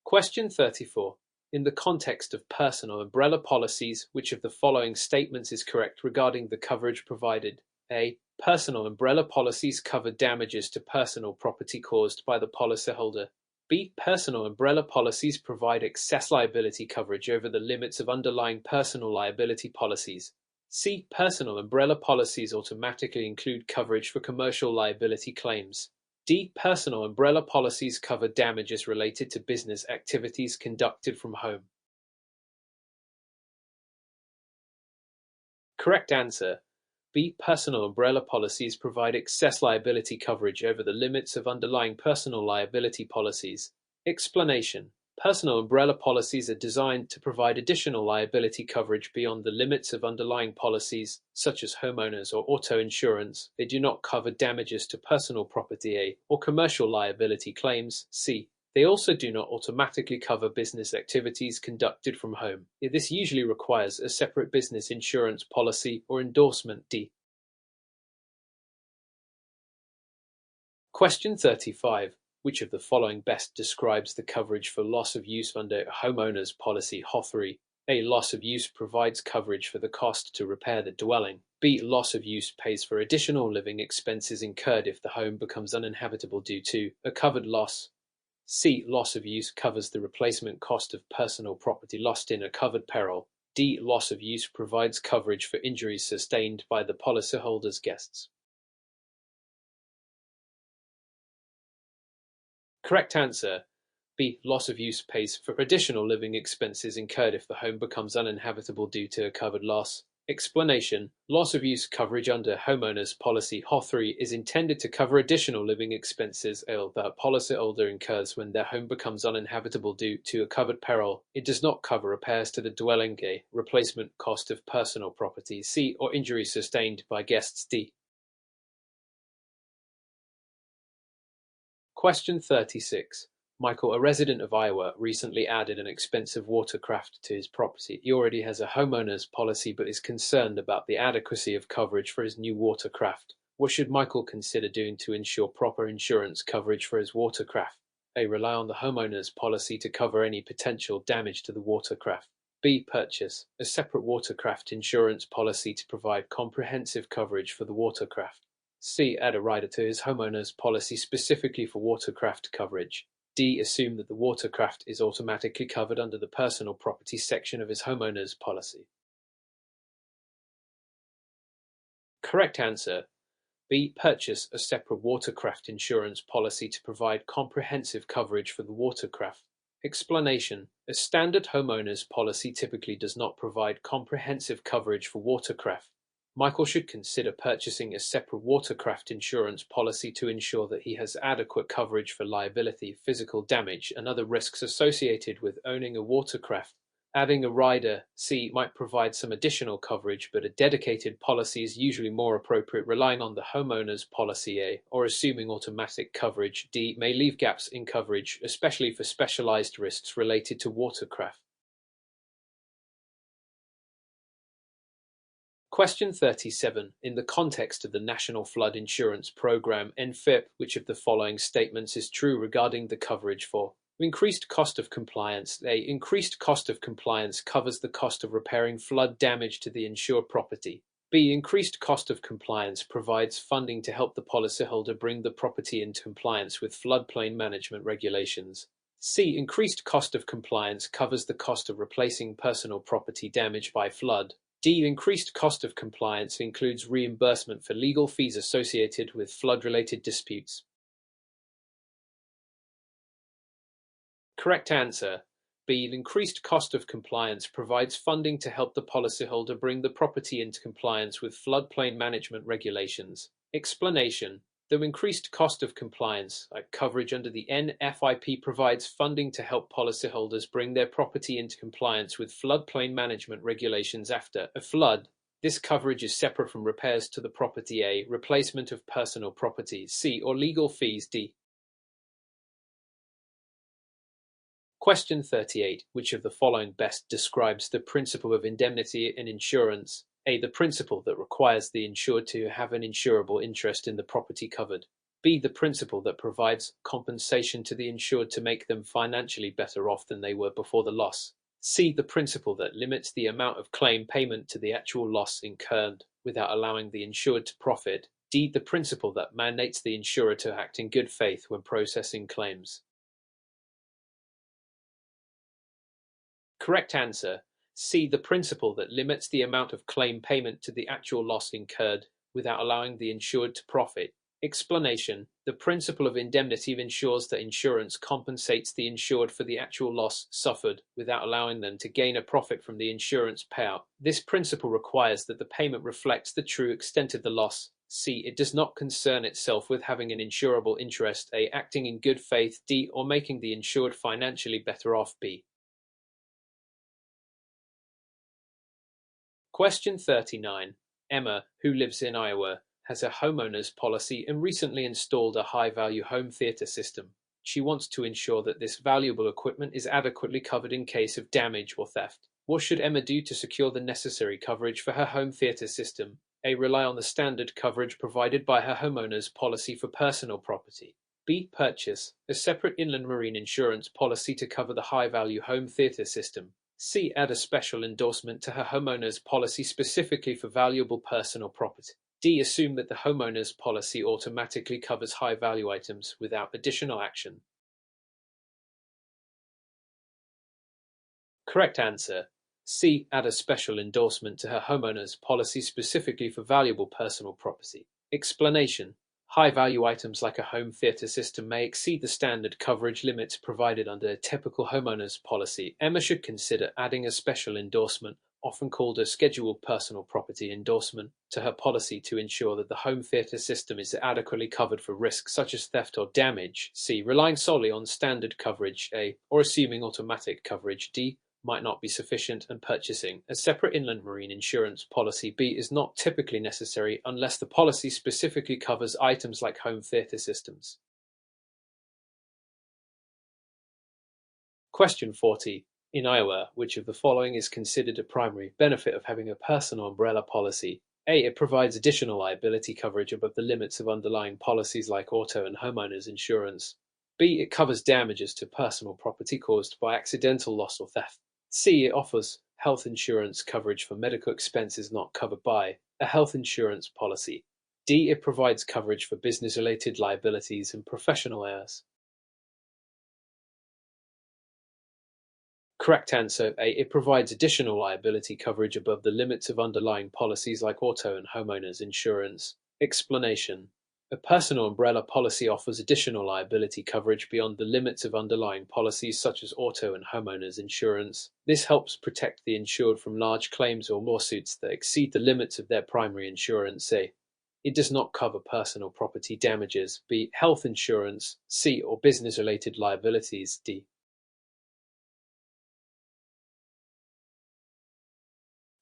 Question 34. In the context of personal umbrella policies, which of the following statements is correct regarding the coverage provided? A. Personal umbrella policies cover damages to personal property caused by the policyholder. B. Personal umbrella policies provide excess liability coverage over the limits of underlying personal liability policies. C. Personal umbrella policies automatically include coverage for commercial liability claims. D. Personal umbrella policies cover damages related to business activities conducted from home. Correct answer. B. Personal umbrella policies provide excess liability coverage over the limits of underlying personal liability policies. Explanation. Personal umbrella policies are designed to provide additional liability coverage beyond the limits of underlying policies, such as homeowners or auto insurance. They do not cover damages to personal property A or commercial liability claims C. They also do not automatically cover business activities conducted from home. This usually requires a separate business insurance policy or endorsement. D. Question 35. Which of the following best describes the coverage for loss of use under a homeowner's policy HO3? A. Loss of use provides coverage for the cost to repair the dwelling. B. Loss of use pays for additional living expenses incurred if the home becomes uninhabitable due to a covered loss. C. Loss of use covers the replacement cost of personal property lost in a covered peril. D. Loss of use provides coverage for injuries sustained by the policyholder's guests. Correct answer. B. Loss of use pays for additional living expenses incurred if the home becomes uninhabitable due to a covered loss. Explanation. Loss of use coverage under homeowner's policy HO3 is intended to cover additional living expenses that a policyholder incurs when their home becomes uninhabitable due to a covered peril. It does not cover repairs to the dwelling A, replacement cost of personal property C, or injuries sustained by guests D. Question 36. Michael, a resident of Iowa, recently added an expensive watercraft to his property. He already has a homeowner's policy but is concerned about the adequacy of coverage for his new watercraft. What should Michael consider doing to ensure proper insurance coverage for his watercraft? A. Rely on the homeowner's policy to cover any potential damage to the watercraft. B. Purchase a separate watercraft insurance policy to provide comprehensive coverage for the watercraft. C. Add a rider to his homeowner's policy specifically for watercraft coverage. D. Assume that the watercraft is automatically covered under the personal property section of his homeowner's policy. Correct answer. B. Purchase a separate watercraft insurance policy to provide comprehensive coverage for the watercraft. Explanation. A standard homeowner's policy typically does not provide comprehensive coverage for watercraft. Michael should consider purchasing a separate watercraft insurance policy to ensure that he has adequate coverage for liability, physical damage, and other risks associated with owning a watercraft. Adding a rider C might provide some additional coverage, but a dedicated policy is usually more appropriate. Relying on the homeowner's policy A or assuming automatic coverage D may leave gaps in coverage, especially for specialized risks related to watercraft. Question 37. In the context of the National Flood Insurance Program (NFIP), which of the following statements is true regarding the coverage for increased cost of compliance? A. Increased cost of compliance covers the cost of repairing flood damage to the insured property. B. Increased cost of compliance provides funding to help the policyholder bring the property into compliance with floodplain management regulations. C. Increased cost of compliance covers the cost of replacing personal property damaged by flood. D. Increased cost of compliance includes reimbursement for legal fees associated with flood-related disputes. Correct answer. B. Increased cost of compliance provides funding to help the policyholder bring the property into compliance with floodplain management regulations. Explanation. The increased cost of compliance, like coverage under the NFIP, provides funding to help policyholders bring their property into compliance with floodplain management regulations after a flood. This coverage is separate from repairs to the property A, replacement of personal property C, or legal fees D. Question 38. Which of the following best describes the principle of indemnity in insurance? A. The principle that requires the insured to have an insurable interest in the property covered. B. The principle that provides compensation to the insured to make them financially better off than they were before the loss. C. The principle that limits the amount of claim payment to the actual loss incurred without allowing the insured to profit. D. The principle that mandates the insurer to act in good faith when processing claims. Correct answer. C. The principle that limits the amount of claim payment to the actual loss incurred without allowing the insured to profit. Explanation. The principle of indemnity ensures that insurance compensates the insured for the actual loss suffered without allowing them to gain a profit from the insurance payout. This principle requires that the payment reflects the true extent of the loss. C. It does not concern itself with having an insurable interest. A. Acting in good faith. D. Or making the insured financially better off. B. Question 39. Emma, who lives in Iowa, has a homeowner's policy and recently installed a high-value home theater system. She wants to ensure that this valuable equipment is adequately covered in case of damage or theft. What should Emma do to secure the necessary coverage for her home theater system? A. Rely on the standard coverage provided by her homeowner's policy for personal property. B. Purchase a separate inland marine insurance policy to cover the high-value home theater system. C. Add a special endorsement to her homeowner's policy specifically for valuable personal property. D. Assume that the homeowner's policy automatically covers high-value items without additional action. Correct answer. C. Add a special endorsement to her homeowner's policy specifically for valuable personal property. Explanation. High-value items like a home theater system may exceed the standard coverage limits provided under a typical homeowner's policy. Emma should consider adding a special endorsement, often called a scheduled personal property endorsement, to her policy to ensure that the home theater system is adequately covered for risks such as theft or damage. C. Relying solely on standard coverage. A. Or assuming automatic coverage. D. Might not be sufficient, and purchasing a separate inland marine insurance policy. B. Is not typically necessary unless the policy specifically covers items like home theater systems. Question 40. In Iowa, which of the following is considered a primary benefit of having a personal umbrella policy? A. It provides additional liability coverage above the limits of underlying policies like auto and homeowners insurance. B. It covers damages to personal property caused by accidental loss or theft. C. It offers health insurance coverage for medical expenses not covered by a health insurance policy. D. It provides coverage for business-related liabilities and professional errors. Correct answer A. It provides additional liability coverage above the limits of underlying policies like auto and homeowners insurance. Explanation. A personal umbrella policy offers additional liability coverage beyond the limits of underlying policies such as auto and homeowners insurance. This helps protect the insured from large claims or lawsuits that exceed the limits of their primary insurance. A. It does not cover personal property damages, B. Health insurance, C. Or business-related liabilities, D.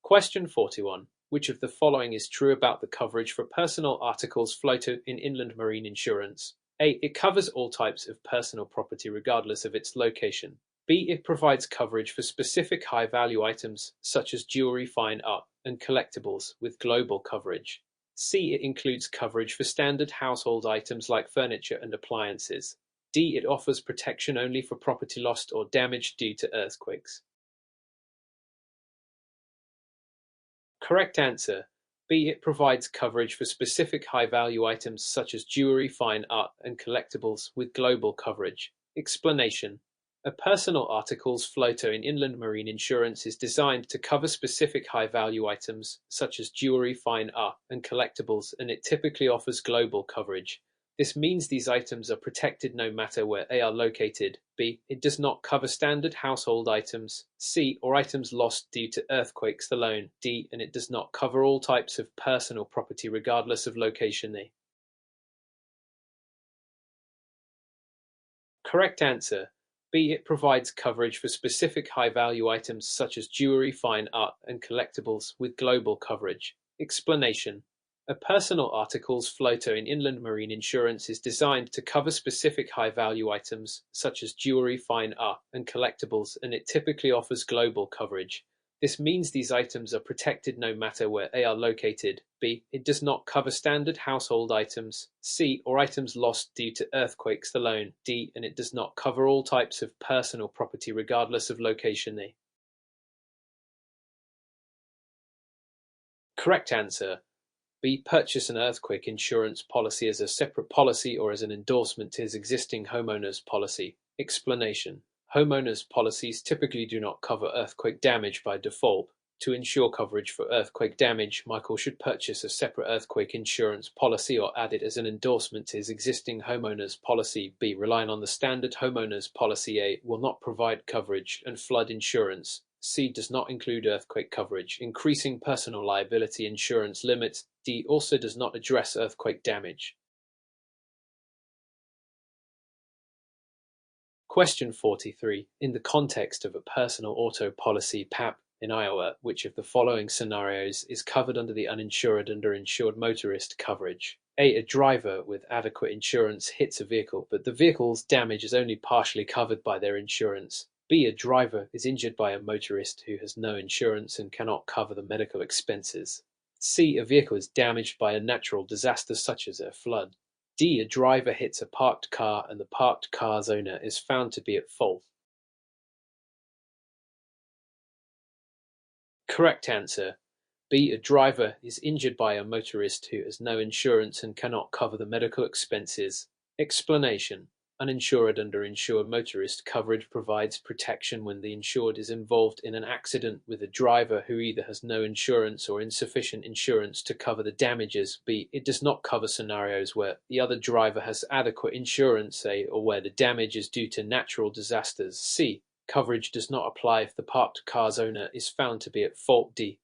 Question 41. Which of the following is true about the coverage for personal articles floated in inland marine insurance? A. It covers all types of personal property regardless of its location. B. It provides coverage for specific high-value items such as jewelry, fine art, and collectibles with global coverage. C. It includes coverage for standard household items like furniture and appliances. D. It offers protection only for property lost or damaged due to earthquakes. Correct answer. B. It provides coverage for specific high-value items such as jewelry, fine art, and collectibles with global coverage. Explanation. A personal articles floater in inland marine insurance is designed to cover specific high-value items such as jewelry, fine art, and collectibles, and it typically offers global coverage. This means these items are protected no matter where they are located. B. It does not cover standard household items. C. Or items lost due to earthquakes alone. D. And it does not cover all types of personal property regardless of location. A. Correct answer. B. It provides coverage for specific high-value items such as jewelry, fine art, and collectibles with global coverage. Explanation. A personal articles floater in inland marine insurance is designed to cover specific high-value items such as jewelry, fine art, and collectibles, and it typically offers global coverage. This means these items are protected no matter where they are located. B. It does not cover standard household items. C. Or items lost due to earthquakes alone. D. And it does not cover all types of personal property regardless of location. A. Correct answer. B. Purchase an earthquake insurance policy as a separate policy or as an endorsement to his existing homeowner's policy. Explanation. Homeowners' policies typically do not cover earthquake damage by default. To ensure coverage for earthquake damage, Michael should purchase a separate earthquake insurance policy or add it as an endorsement to his existing homeowner's policy. B. Relying on the standard homeowner's policy. A. Will not provide coverage and flood insurance. C. Does not include earthquake coverage, increasing personal liability insurance limits. D. Also does not address earthquake damage. Question 43. In the context of a personal auto policy (PAP) in Iowa, which of the following scenarios is covered under the uninsured and underinsured motorist coverage? A. A driver with adequate insurance hits a vehicle, but the vehicle's damage is only partially covered by their insurance. B. A driver is injured by a motorist who has no insurance and cannot cover the medical expenses. C. A vehicle is damaged by a natural disaster such as a flood. D. A driver hits a parked car and the parked car's owner is found to be at fault. Correct answer. B. A driver is injured by a motorist who has no insurance and cannot cover the medical expenses. Explanation. Uninsured underinsured motorist coverage provides protection when the insured is involved in an accident with a driver who either has no insurance or insufficient insurance to cover the damages. B. It does not cover scenarios where the other driver has adequate insurance, A, or where the damage is due to natural disasters. C. Coverage does not apply if the parked car's owner is found to be at fault. D.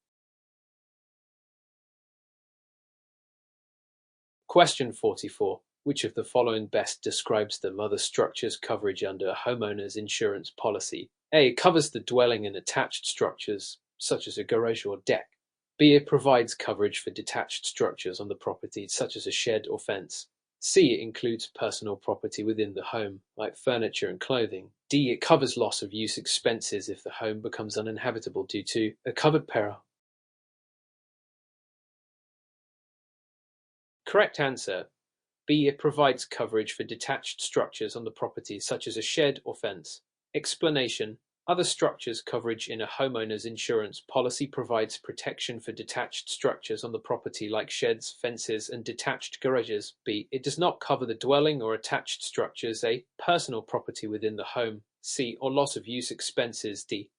Question 44. Which of the following best describes the mother structure's coverage under a homeowner's insurance policy? A. It covers the dwelling and attached structures, such as a garage or deck. B. It provides coverage for detached structures on the property, such as a shed or fence. C. It includes personal property within the home, like furniture and clothing. D. It covers loss of use expenses if the home becomes uninhabitable due to a covered peril. Correct answer. B. It provides coverage for detached structures on the property, such as a shed or fence. Explanation. Other structures coverage in a homeowner's insurance policy provides protection for detached structures on the property like sheds, fences, and detached garages. B. It does not cover the dwelling or attached structures, A. Personal property within the home, C. Or loss of use expenses, D.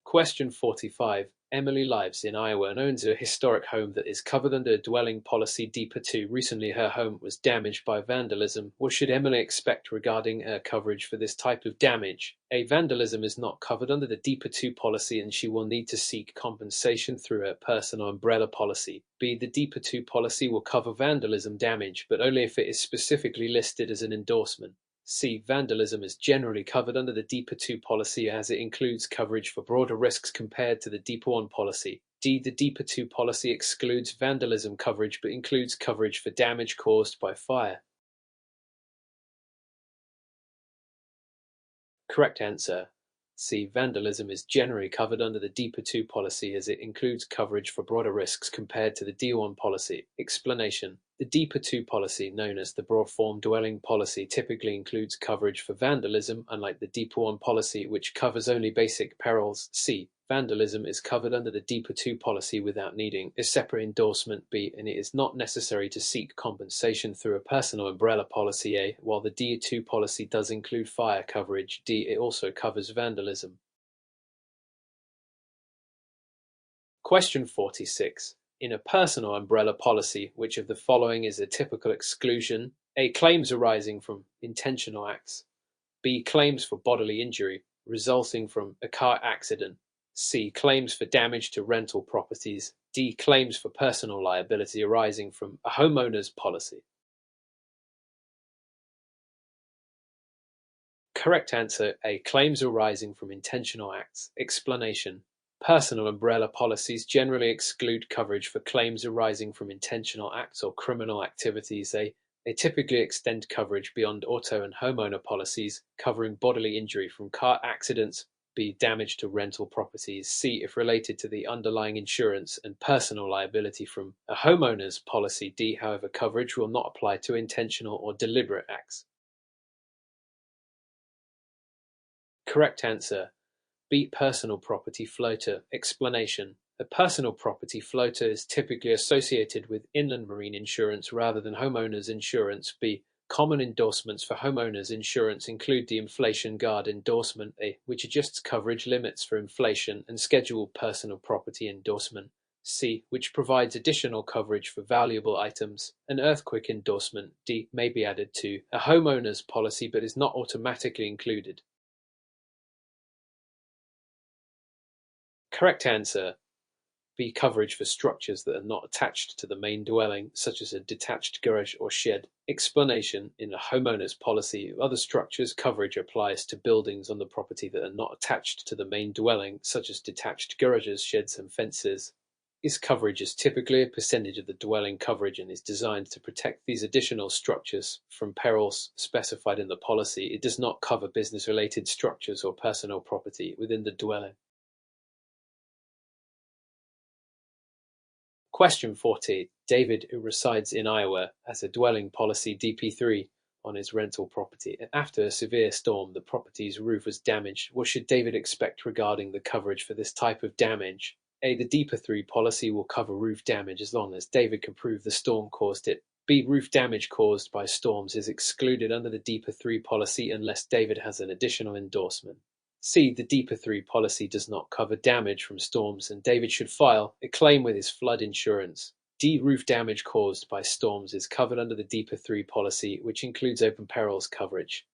Question 45. Emily lives in Iowa and owns a historic home that is covered under a dwelling policy DEPA 2. Recently, her home was damaged by vandalism. What should Emily expect regarding her coverage for this type of damage? A. Vandalism is not covered under the DEPA 2 policy and she will need to seek compensation through her personal umbrella policy. B. The DEPA 2 policy will cover vandalism damage, but only if it is specifically listed as an endorsement. C. Vandalism is generally covered under the DEPA 2 policy as it includes coverage for broader risks compared to the DEPA 1 policy. D. The DEPA 2 policy excludes vandalism coverage but includes coverage for damage caused by fire. Correct answer. C. Vandalism is generally covered under the DEPA 2 policy as it includes coverage for broader risks compared to the D1 policy. Explanation. The DEPA 2 policy, known as the Broad Form Dwelling Policy, typically includes coverage for vandalism, unlike the DEPA 1 policy, which covers only basic perils. C. Vandalism is covered under the DEPA 2 policy without needing a separate endorsement. B. And it is not necessary to seek compensation through a personal umbrella policy. A. While the DEPA 2 policy does include fire coverage. D. It also covers vandalism. Question 46. In a personal umbrella policy, which of the following is a typical exclusion? A. Claims arising from intentional acts. B. Claims for bodily injury resulting from a car accident. C. Claims for damage to rental properties. D. Claims for personal liability arising from a homeowner's policy. Correct answer A. Claims arising from intentional acts. Explanation. Personal umbrella policies generally exclude coverage for claims arising from intentional acts or criminal activities. They typically extend coverage beyond auto and homeowner policies, covering bodily injury from car accidents. B. Damage to rental properties. C. If related to the underlying insurance and personal liability from a homeowner's policy. D. However, coverage will not apply to intentional or deliberate acts. Correct answer. B. Personal property floater. Explanation. A personal property floater is typically associated with inland marine insurance rather than homeowners insurance. B. Common endorsements for homeowners insurance include the Inflation Guard endorsement, which adjusts coverage limits for inflation, and scheduled personal property endorsement. C. Which provides additional coverage for valuable items. An earthquake endorsement. D. May be added to a homeowner's policy but is not automatically included. Correct answer. B. Coverage for structures that are not attached to the main dwelling, such as a detached garage or shed. Explanation. In a homeowner's policy, other structures coverage applies to buildings on the property that are not attached to the main dwelling, such as detached garages, sheds, and fences. This coverage is typically a percentage of the dwelling coverage and is designed to protect these additional structures from perils specified in the policy. It does not cover business-related structures or personal property within the dwelling. Question 40. David, who resides in Iowa, has a dwelling policy DP3 on his rental property. After a severe storm, the property's roof was damaged. What should David expect regarding the coverage for this type of damage? A. The DEPA 3 policy will cover roof damage as long as David can prove the storm caused it. B. Roof damage caused by storms is excluded under the DEPA 3 policy unless David has an additional endorsement. C. The DEPA 3 policy does not cover damage from storms and David should file a claim with his flood insurance. D. Roof damage caused by storms is covered under the DEPA 3 policy, which includes open perils coverage.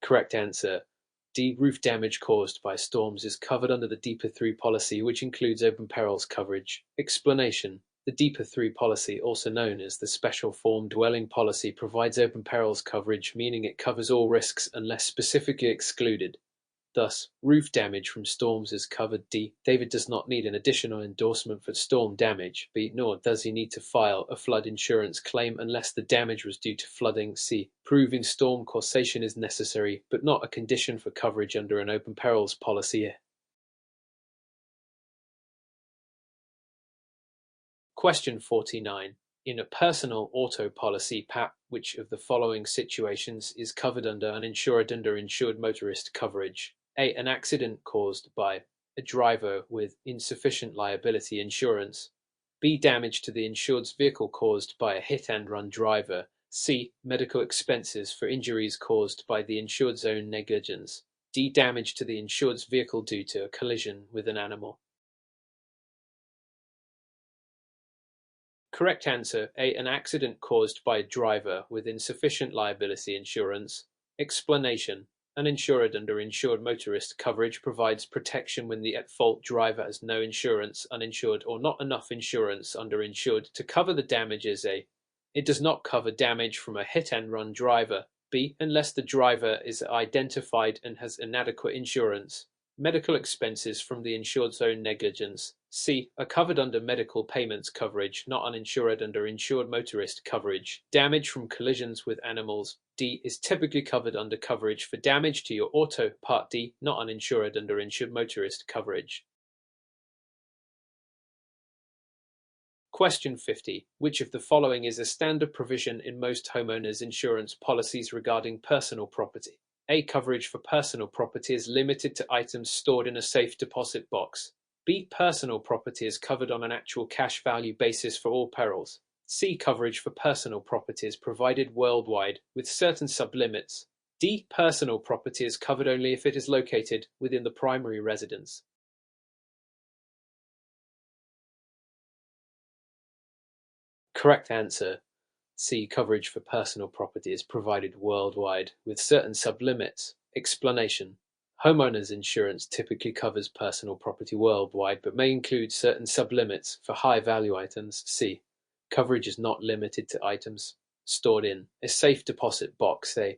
Correct answer. D. Roof damage caused by storms is covered under the DEPA 3 policy, which includes open perils coverage. Explanation. The DEPA 3 policy, also known as the Special Form Dwelling Policy, provides open perils coverage, meaning it covers all risks unless specifically excluded. Thus, roof damage from storms is covered. D. David does not need an additional endorsement for storm damage. B. Nor does he need to file a flood insurance claim unless the damage was due to flooding. C. Proving storm causation is necessary, but not a condition for coverage under an open perils policy. Question 49. In a personal auto policy, PAP, which of the following situations is covered under uninsured under insured motorist coverage? A. An accident caused by a driver with insufficient liability insurance. B. Damage to the insured's vehicle caused by a hit-and-run driver. C. Medical expenses for injuries caused by the insured's own negligence. D. Damage to the insured's vehicle due to a collision with an animal. Correct answer A. An accident caused by a driver with insufficient liability insurance. Explanation: uninsured under insured motorist coverage provides protection when the at-fault driver has no insurance, uninsured, or not enough insurance under insured to cover the damages. A. It does not cover damage from a hit-and-run driver. B. Unless the driver is identified and has inadequate insurance. Medical expenses from the insured's own negligence. C. Are covered under medical payments coverage, not uninsured under insured motorist coverage. Damage from collisions with animals. D. Is typically covered under coverage for damage to your auto. Part D. Not uninsured under insured motorist coverage. Question 50. Which of the following is a standard provision in most homeowners insurance policies regarding personal property? A. Coverage for personal property is limited to items stored in a safe deposit box. B. Personal property is covered on an actual cash value basis for all perils. C. Coverage for personal property is provided worldwide, with certain sublimits. D. Personal property is covered only if it is located within the primary residence. Correct answer C. Coverage for personal property is provided worldwide, with certain sublimits. Explanation: homeowners insurance typically covers personal property worldwide, but may include certain sublimits for high-value items. C. Coverage is not limited to items stored in a safe deposit box. A.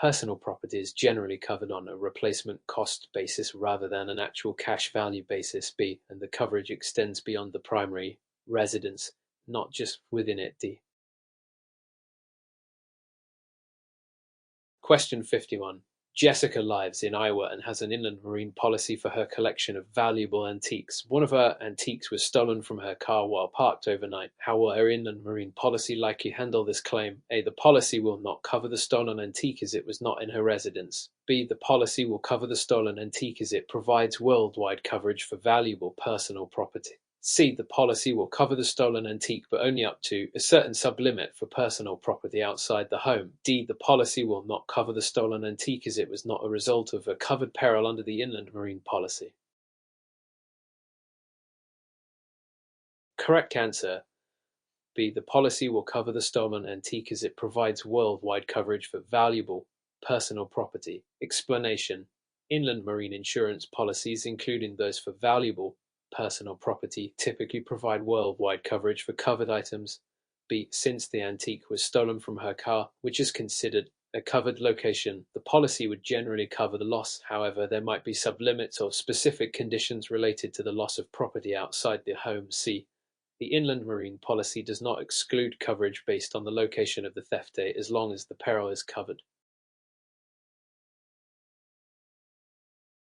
Personal property is generally covered on a replacement cost basis rather than an actual cash value basis. B. And the coverage extends beyond the primary residence, not just within it. D. Question 51. Jessica lives in Iowa and has an inland marine policy for her collection of valuable antiques. One of her antiques was stolen from her car while parked overnight. How will her inland marine policy likely handle this claim? A. The policy will not cover the stolen antique as it was not in her residence. B. The policy will cover the stolen antique as it provides worldwide coverage for valuable personal property. C. The policy will cover the stolen antique but only up to a certain sublimit for personal property outside the home. D. The policy will not cover the stolen antique as it was not a result of a covered peril under the inland marine policy. Correct answer B. The policy will cover the stolen antique as it provides worldwide coverage for valuable personal property. Explanation: inland marine insurance policies, including those for valuable personal property, typically provide worldwide coverage for covered items. B. Since the antique was stolen from her car, which is considered a covered location, the policy would generally cover the loss. However, there might be sublimits or specific conditions related to the loss of property outside the home. C. The inland marine policy does not exclude coverage based on the location of the theft date as long as the peril is covered.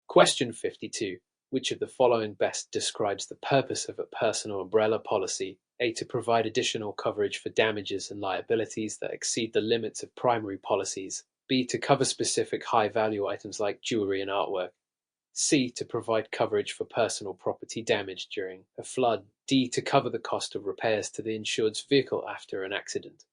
Question 52. Which of the following best describes the purpose of a personal umbrella policy? A. To provide additional coverage for damages and liabilities that exceed the limits of primary policies. B. To cover specific high-value items like jewelry and artwork. C. To provide coverage for personal property damage during a flood. D. To cover the cost of repairs to the insured's vehicle after an accident.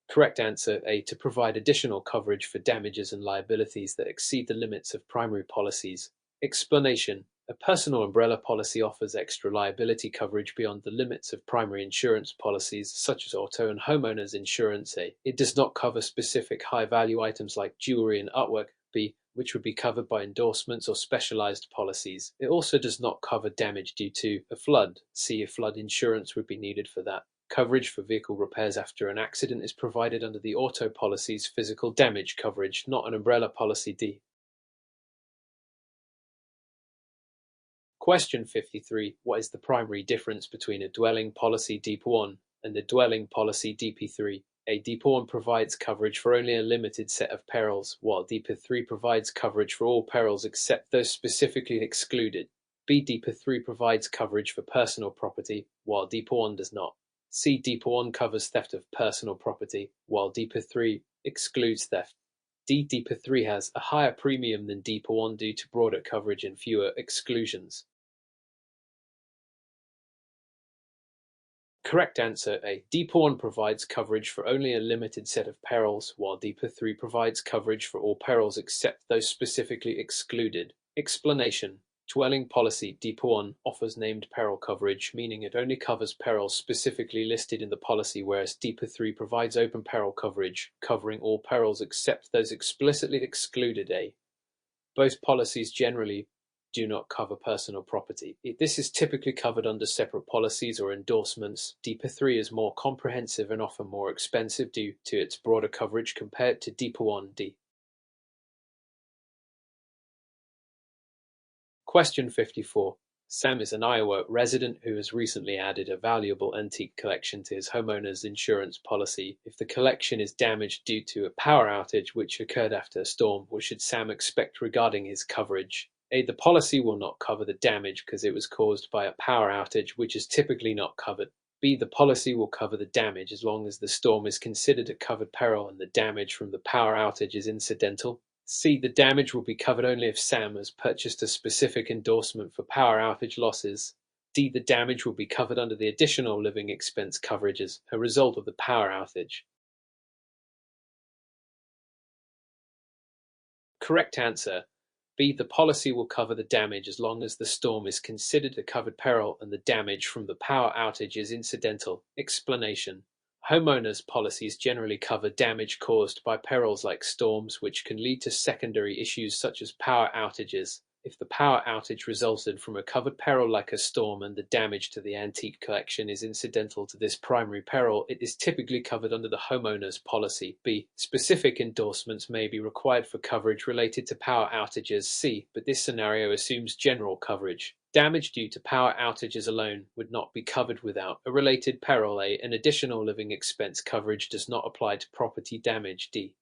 Correct answer A. To provide additional coverage for damages and liabilities that exceed the limits of primary policies. Explanation: a personal umbrella policy offers extra liability coverage beyond the limits of primary insurance policies, such as auto and homeowners insurance. A. It does not cover specific high-value items like jewelry and artwork. B. Which would be covered by endorsements or specialized policies. It also does not cover damage due to a flood. C. If flood insurance would be needed for that. Coverage for vehicle repairs after an accident is provided under the auto policy's physical damage coverage, not an umbrella policy. D. Question 53. What is the primary difference between a dwelling policy DP1 and a dwelling policy DP3? A. DP1 provides coverage for only a limited set of perils, while DP3 provides coverage for all perils except those specifically excluded. B. DP3 provides coverage for personal property, while DP1 does not. C. DP1 covers theft of personal property, while DP3 excludes theft. D. DP3 has a higher premium than DP1 due to broader coverage and fewer exclusions. Correct answer A. DEPA 1 provides coverage for only a limited set of perils, while DEPA 3 provides coverage for all perils except those specifically excluded. Explanation. Dwelling policy DEPA 1 offers named peril coverage, meaning it only covers perils specifically listed in the policy, whereas DEPA 3 provides open peril coverage, covering all perils except those explicitly excluded. A. Both policies generally do not cover personal property. This is typically covered under separate policies or endorsements. DEPA 3 is more comprehensive and often more expensive due to its broader coverage compared to DEPA 1D. Question 54. Sam is an Iowa resident who has recently added a valuable antique collection to his homeowner's insurance policy. If the collection is damaged due to a power outage which occurred after a storm, what should Sam expect regarding his coverage? A. The policy will not cover the damage because it was caused by a power outage, which is typically not covered. B. The policy will cover the damage as long as the storm is considered a covered peril and the damage from the power outage is incidental. C. The damage will be covered only if Sam has purchased a specific endorsement for power outage losses. D. The damage will be covered under the additional living expense coverage as a result of the power outage. Correct answer. B. The policy will cover the damage as long as the storm is considered a covered peril and the damage from the power outage is incidental. Explanation. Homeowners' policies generally cover damage caused by perils like storms, which can lead to secondary issues such as power outages. If the power outage resulted from a covered peril like a storm and the damage to the antique collection is incidental to this primary peril, it is typically covered under the homeowner's policy. B. Specific endorsements may be required for coverage related to power outages. C. But this scenario assumes general coverage. Damage due to power outages alone would not be covered without a related peril. A. An additional living expense coverage does not apply to property damage. D.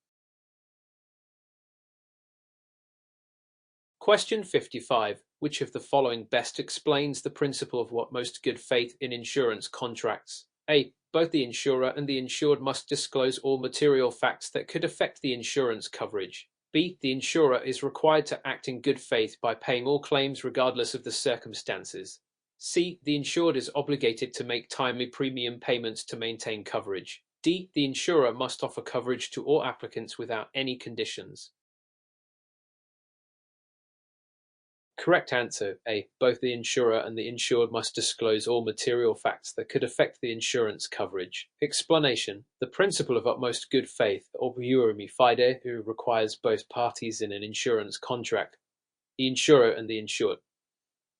Question 55. Which of the following best explains the principle of utmost good faith in insurance contracts? A. Both the insurer and the insured must disclose all material facts that could affect the insurance coverage. B. The insurer is required to act in good faith by paying all claims regardless of the circumstances. C. The insured is obligated to make timely premium payments to maintain coverage. D. The insurer must offer coverage to all applicants without any conditions. Correct answer A. Both the insurer and the insured must disclose all material facts that could affect the insurance coverage. Explanation. The principle of utmost good faith, or iure mi fide, requires both parties in an insurance contract, the insurer and the insured,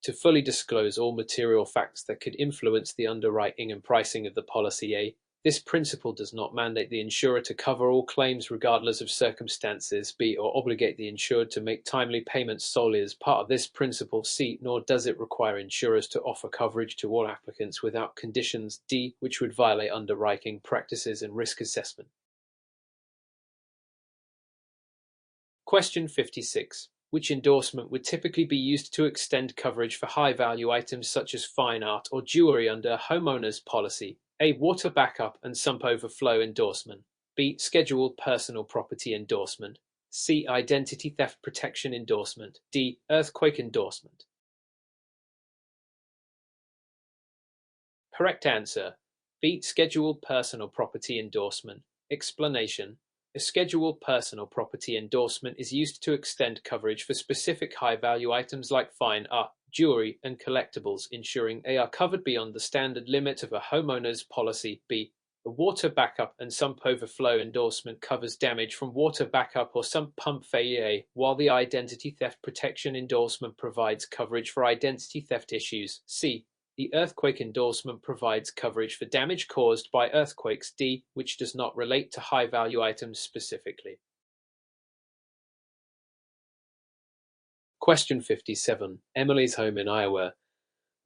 to fully disclose all material facts that could influence the underwriting and pricing of the policy. A. This principle does not mandate the insurer to cover all claims regardless of circumstances. B. Or obligate the insured to make timely payments solely as part of this principle. C. Nor does it require insurers to offer coverage to all applicants without conditions. D. Which would violate underwriting practices and risk assessment. Question 56. Which endorsement would typically be used to extend coverage for high-value items such as fine art or jewelry under a homeowner's policy? A. Water backup and sump overflow endorsement. B. Scheduled personal property endorsement. C. Identity theft protection endorsement. D. Earthquake endorsement. Correct answer. B. Scheduled personal property endorsement. Explanation. A scheduled personal property endorsement is used to extend coverage for specific high-value items like fine art, jewelry, and collectibles, ensuring they are covered beyond the standard limit of a homeowner's policy. B. The water backup and sump overflow endorsement covers damage from water backup or sump pump failure, while the identity theft protection endorsement provides coverage for identity theft issues. C. The earthquake endorsement provides coverage for damage caused by earthquakes. D. Which does not relate to high-value items specifically. Question 57. Emily's home in Iowa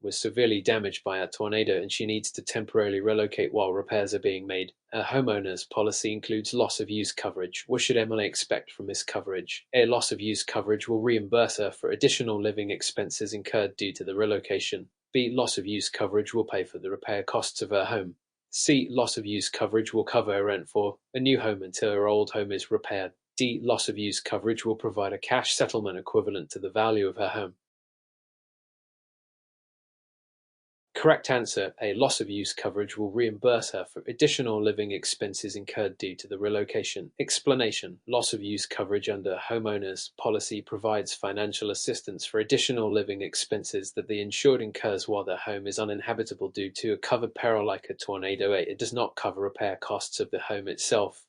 was severely damaged by a tornado and she needs to temporarily relocate while repairs are being made. A homeowner's policy includes loss of use coverage. What should Emily expect from this coverage? A. Loss of use coverage will reimburse her for additional living expenses incurred due to the relocation. B. Loss of use coverage will pay for the repair costs of her home. C. Loss of use coverage will cover her rent for a new home until her old home is repaired. D. Loss of use coverage will provide a cash settlement equivalent to the value of her home. Correct answer, A. Loss of use coverage will reimburse her for additional living expenses incurred due to the relocation. Explanation: loss of use coverage under homeowners policy provides financial assistance for additional living expenses that the insured incurs while their home is uninhabitable due to a covered peril like a tornado. It does not cover repair costs of the home itself.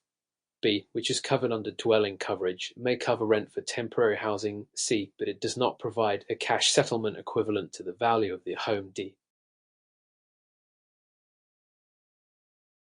B, which is covered under dwelling coverage, may cover rent for temporary housing. C, but it does not provide a cash settlement equivalent to the value of the home. D.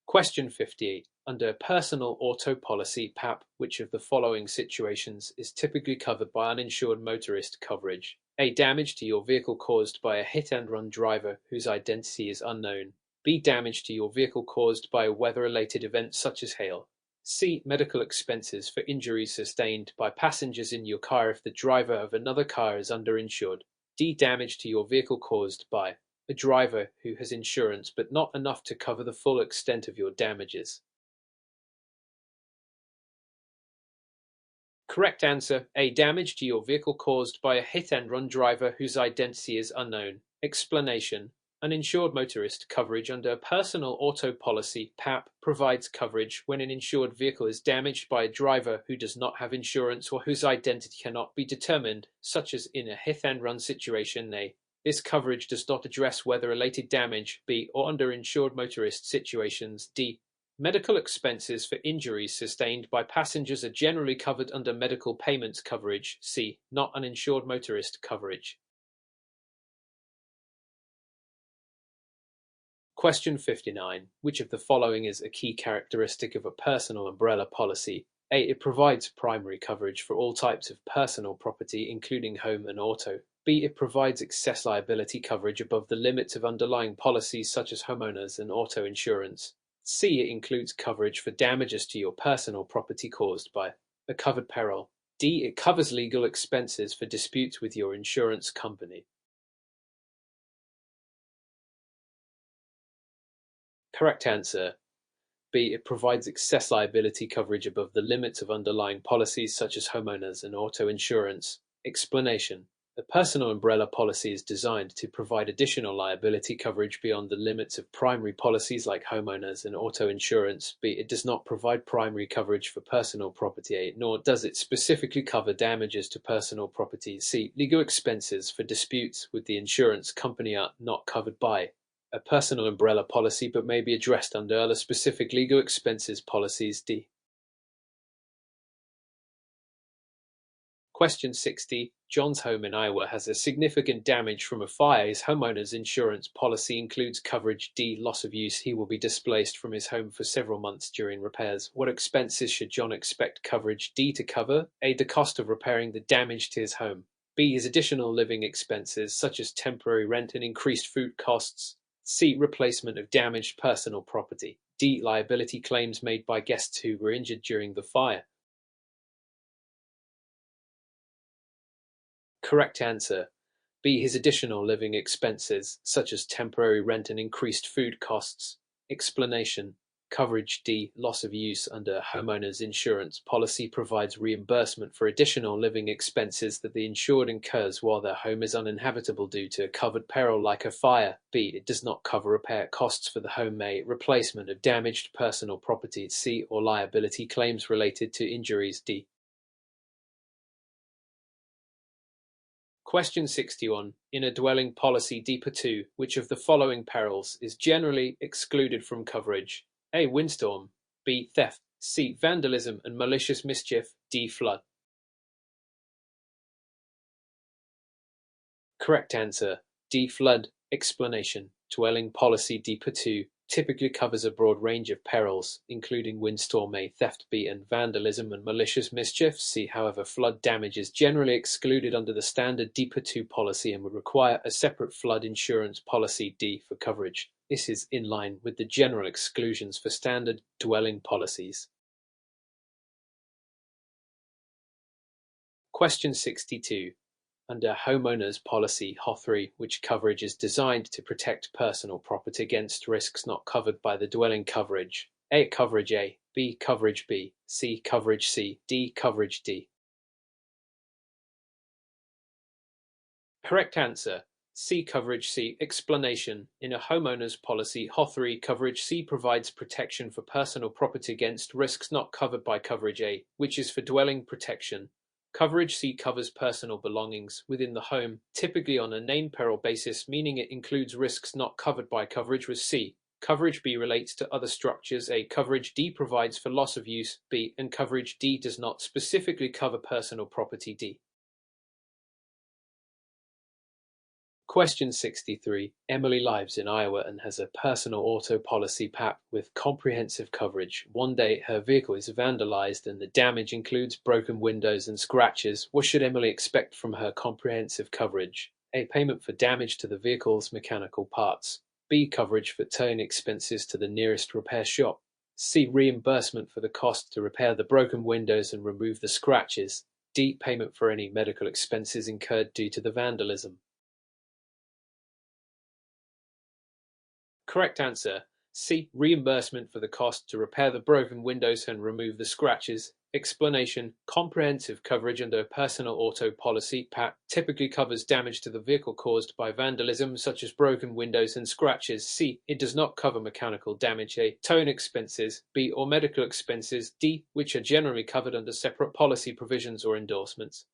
Question 58. Under personal auto policy (PAP), which of the following situations is typically covered by uninsured motorist coverage? A. Damage to your vehicle caused by a hit-and-run driver whose identity is unknown. B. Damage to your vehicle caused by a weather-related event such as hail. C. Medical expenses for injuries sustained by passengers in your car if the driver of another car is underinsured. D. Damage to your vehicle caused by a driver who has insurance but not enough to cover the full extent of your damages. Correct answer, A. Damage to your vehicle caused by a hit-and-run driver whose identity is unknown. Explanation: uninsured motorist coverage under personal auto policy (PAP) provides coverage when an insured vehicle is damaged by a driver who does not have insurance or whose identity cannot be determined, such as in a hit-and-run situation. A. This coverage does not address weather-related damage. B. Or underinsured motorist situations. D. Medical expenses for injuries sustained by passengers are generally covered under medical payments coverage. C. Not uninsured motorist coverage. Question 59. Which of the following is a key characteristic of a personal umbrella policy? A. It provides primary coverage for all types of personal property, including home and auto. B. It provides excess liability coverage above the limits of underlying policies such as homeowners and auto insurance. C. It includes coverage for damages to your personal property caused by a covered peril. D. It covers legal expenses for disputes with your insurance company. Correct answer, B. It provides excess liability coverage above the limits of underlying policies such as homeowners and auto insurance. Explanation: a personal umbrella policy is designed to provide additional liability coverage beyond the limits of primary policies like homeowners and auto insurance. B. It does not provide primary coverage for personal property. A. Nor does it specifically cover damages to personal property. C. Legal expenses for disputes with the insurance company are not covered by a personal umbrella policy but may be addressed under other specific legal expenses policies. D. Question 60. John's home in Iowa has a significant damage from a fire. His homeowner's insurance policy includes coverage. D. Loss of use. He will be displaced from his home for several months during repairs. What expenses should John expect coverage D to cover? A. The cost of repairing the damage to his home. B. His additional living expenses, such as temporary rent and increased food costs. C. Replacement of damaged personal property. D. Liability claims made by guests who were injured during the fire. Correct answer, B. His additional living expenses, such as temporary rent and increased food costs. Explanation: coverage D. Loss of use under homeowners insurance policy provides reimbursement for additional living expenses that the insured incurs while their home is uninhabitable due to a covered peril like a fire. B. It does not cover repair costs for the home. A. Replacement of damaged personal property. C. Or liability claims related to injuries. D. Question 61. In a dwelling policy DPA 2, which of the following perils is generally excluded from coverage? A. Windstorm. B. Theft. C. Vandalism and malicious mischief. D. Flood. Correct answer, D. Flood. Explanation: dwelling policy DPA 2 typically covers a broad range of perils, including windstorm. A. Theft. B. And vandalism and malicious mischief. C. However, flood damage is generally excluded under the standard DPA 2 policy and would require a separate flood insurance policy. D. For coverage. This is in line with the general exclusions for standard dwelling policies. Question 62. Under homeowners policy HO3, which coverage is designed to protect personal property against risks not covered by the dwelling coverage? A. Coverage A. B. Coverage B. C. Coverage C. D. Coverage D. Correct answer, C. Coverage. C. Explanation. In a homeowner's policy, HO3 coverage C provides protection for personal property against risks not covered by coverage A, which is for dwelling protection. Coverage C covers personal belongings within the home, typically on a named peril basis, meaning it includes risks not covered by coverage with C. Coverage B relates to other structures. A. Coverage D provides for loss of use. B. And coverage D does not specifically cover personal property. D. Question 63. Emily lives in Iowa and has a personal auto policy PAP with comprehensive coverage. One day her vehicle is vandalized and the damage includes broken windows and scratches. What should Emily expect from her comprehensive coverage? A. Payment for damage to the vehicle's mechanical parts. B. Coverage for towing expenses to the nearest repair shop. C. Reimbursement for the cost to repair the broken windows and remove the scratches. D. Payment for any medical expenses incurred due to the vandalism. Correct answer. C. Reimbursement for the cost to repair the broken windows and remove the scratches. Explanation. Comprehensive coverage under a personal auto policy PAP typically covers damage to the vehicle caused by vandalism such as broken windows and scratches. C. It does not cover mechanical damage. A. Towing expenses. B. Or medical expenses. D. Which are generally covered under separate policy provisions or endorsements.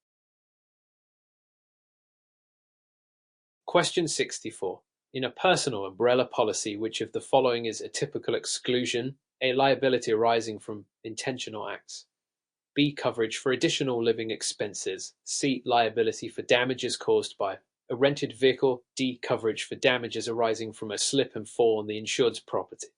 Question 64. In a personal umbrella policy, which of the following is a typical exclusion? A. Liability arising from intentional acts. B. Coverage for additional living expenses. C. Liability for damages caused by a rented vehicle. D. Coverage for damages arising from a slip and fall on the insured's property.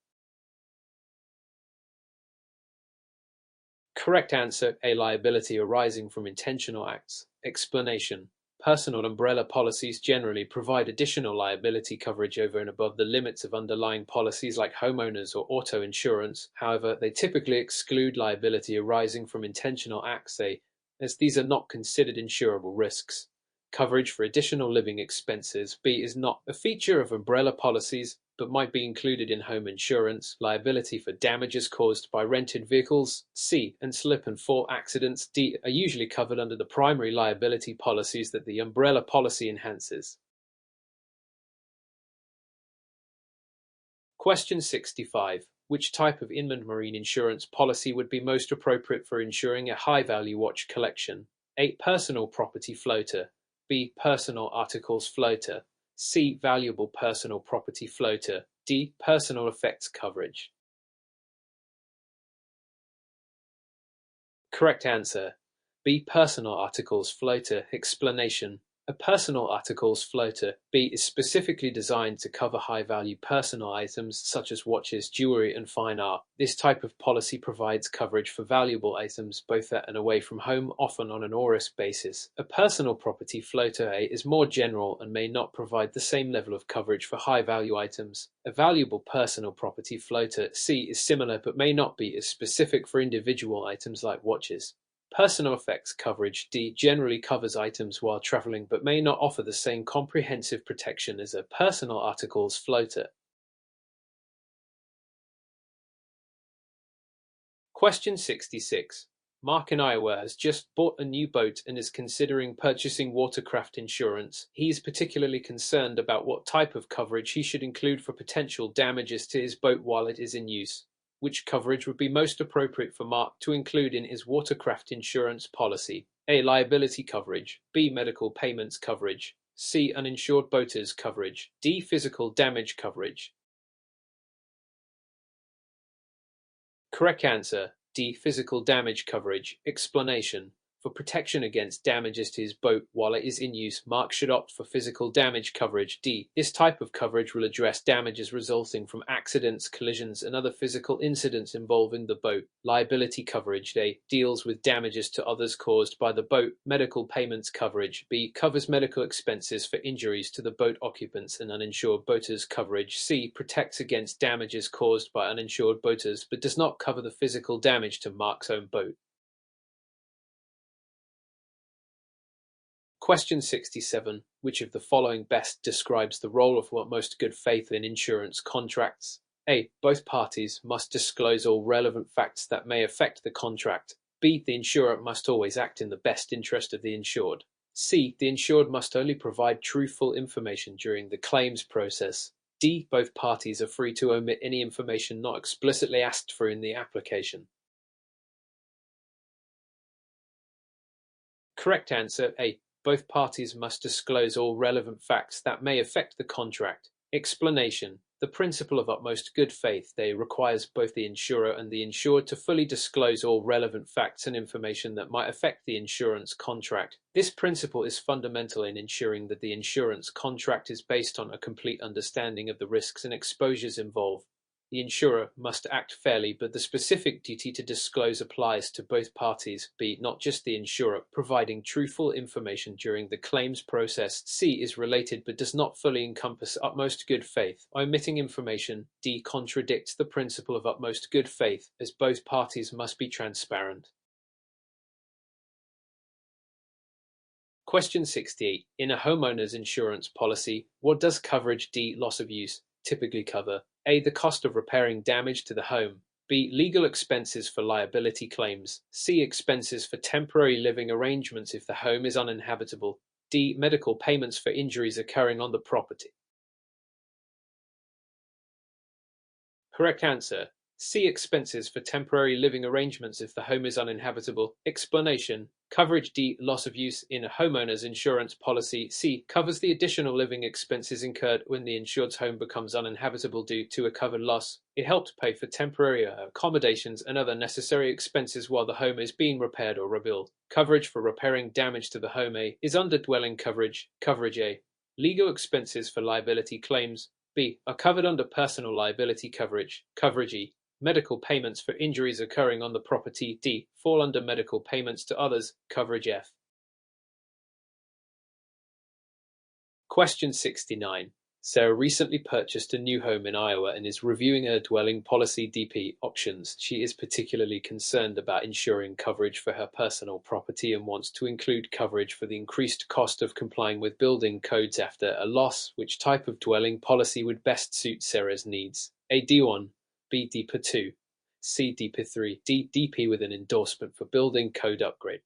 Correct answer. A. Liability arising from intentional acts. Explanation. Personal umbrella policies generally provide additional liability coverage over and above the limits of underlying policies like homeowners or auto insurance. However, they typically exclude liability arising from intentional acts, as these are not considered insurable risks. Coverage for additional living expenses. B. Is not a feature of umbrella policies, but might be included in home insurance. Liability for damages caused by rented vehicles. C. And slip and fall accidents. D. Are usually covered under the primary liability policies that the umbrella policy enhances. Question 65. Which type of inland marine insurance policy would be most appropriate for insuring a high-value watch collection? A. Personal property floater. B. Personal articles floater. C. Valuable personal property floater. D. Personal effects coverage. Correct answer. B. Personal articles floater. Explanation. A personal articles floater B is specifically designed to cover high-value personal items such as watches, jewelry, and fine art. This type of policy provides coverage for valuable items both at and away from home, often on an ORIS basis. A personal property floater A is more general and may not provide the same level of coverage for high-value items. A valuable personal property floater C is similar but may not be as specific for individual items like watches. Personal effects coverage D generally covers items while traveling but may not offer the same comprehensive protection as a personal articles floater. Question 66. Mark in Iowa has just bought a new boat and is considering purchasing watercraft insurance. He is particularly concerned about what type of coverage he should include for potential damages to his boat while it is in use. Which coverage would be most appropriate for Mark to include in his watercraft insurance policy? A. Liability coverage. B. Medical payments coverage. C. Uninsured boaters coverage. D. Physical damage coverage. Correct answer. D. Physical damage coverage. Explanation. For protection against damages to his boat while it is in use, Mark should opt for physical damage coverage. D. This type of coverage will address damages resulting from accidents, collisions, and other physical incidents involving the boat. Liability coverage A. Deals with damages to others caused by the boat. Medical payments coverage B. Covers medical expenses for injuries to the boat occupants and uninsured boaters coverage. C. Protects against damages caused by uninsured boaters but does not cover the physical damage to Mark's own boat. Question 67. Which of the following best describes the role of most good faith in insurance contracts? A. Both parties must disclose all relevant facts that may affect the contract. B. The insurer must always act in the best interest of the insured. C. The insured must only provide truthful information during the claims process. D. Both parties are free to omit any information not explicitly asked for in the application. Correct answer A. Both parties must disclose all relevant facts that may affect the contract. Explanation: the principle of utmost good faith requires both the insurer and the insured to fully disclose all relevant facts and information that might affect the insurance contract. This principle is fundamental in ensuring that the insurance contract is based on a complete understanding of the risks and exposures involved. The insurer must act fairly, but the specific duty to disclose applies to both parties, b. not just the insurer. Providing truthful information during the claims process, c. is related but does not fully encompass utmost good faith. Omitting information, d. contradicts the principle of utmost good faith, as both parties must be transparent. Question 68. In a homeowner's insurance policy, what does coverage D, loss of use, typically cover? A. The cost of repairing damage to the home. B. Legal expenses for liability claims. C. Expenses for temporary living arrangements if the home is uninhabitable. D. Medical payments for injuries occurring on the property. Correct answer. C. Expenses for temporary living arrangements if the home is uninhabitable. Explanation: coverage D, loss of use in a homeowner's insurance policy. C, covers the additional living expenses incurred when the insured's home becomes uninhabitable due to a covered loss. It helps pay for temporary accommodations and other necessary expenses while the home is being repaired or rebuilt. Coverage for repairing damage to the home A is under dwelling coverage. Coverage A. Legal expenses for liability claims B are covered under personal liability coverage. Coverage E. Medical payments for injuries occurring on the property D fall under medical payments to others. Coverage F. Question 69. Sarah recently purchased a new home in Iowa and is reviewing her dwelling policy DP options. She is particularly concerned about ensuring coverage for her personal property and wants to include coverage for the increased cost of complying with building codes after a loss. Which type of dwelling policy would best suit Sarah's needs? A. D1, B. DPA 2, C. DPA 3, D. DP with an endorsement for building code upgrade.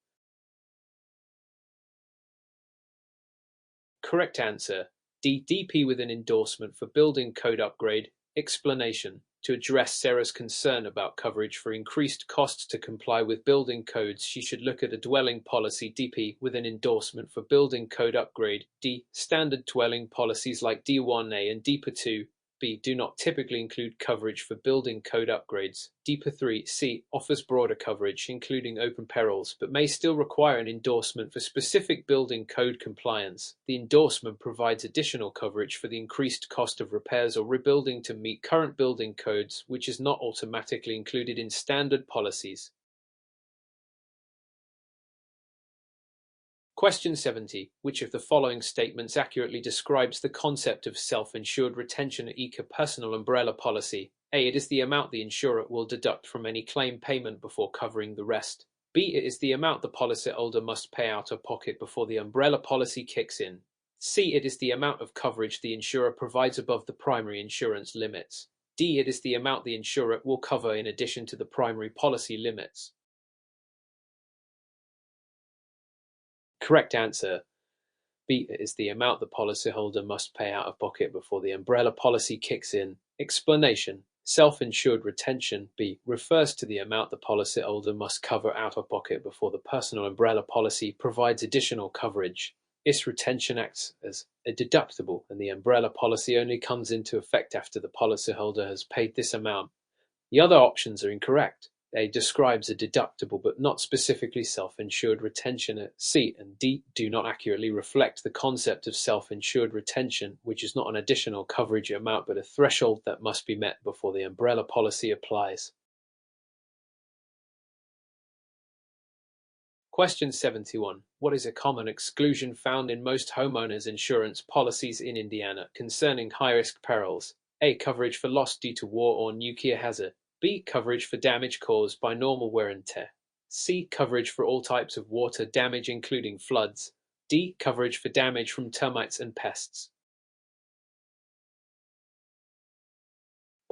Correct answer: D. DP with an endorsement for building code upgrade. Explanation: to address Sarah's concern about coverage for increased costs to comply with building codes, she should look at a dwelling policy DP with an endorsement for building code upgrade. D. Standard dwelling policies like D1A and DPA 2 B do not typically include coverage for building code upgrades. DPA 3C offers broader coverage, including open perils, but may still require an endorsement for specific building code compliance. The endorsement provides additional coverage for the increased cost of repairs or rebuilding to meet current building codes, which is not automatically included in standard policies. Question 70. Which of the following statements accurately describes the concept of self-insured retention ICA personal umbrella policy? A. It is the amount the insurer will deduct from any claim payment before covering the rest. B. It is the amount the policyholder must pay out of pocket before the umbrella policy kicks in. C. It is the amount of coverage the insurer provides above the primary insurance limits. D. It is the amount the insurer will cover in addition to the primary policy limits. Correct answer: B is the amount the policyholder must pay out of pocket before the umbrella policy kicks in. Explanation: self-insured retention B refers to the amount the policyholder must cover out of pocket before the personal umbrella policy provides additional coverage. Its retention acts as a deductible, and the umbrella policy only comes into effect after the policyholder has paid this amount. The other options are incorrect. A describes a deductible but not specifically self-insured retention. C and D do not accurately reflect the concept of self-insured retention, which is not an additional coverage amount but a threshold that must be met before the umbrella policy applies. Question 71. What is a common exclusion found in most homeowners insurance policies in Indiana concerning high-risk perils? A. Coverage for loss due to war or nuclear hazard. B. Coverage for damage caused by normal wear and tear. C. Coverage for all types of water damage including floods. D. Coverage for damage from termites and pests.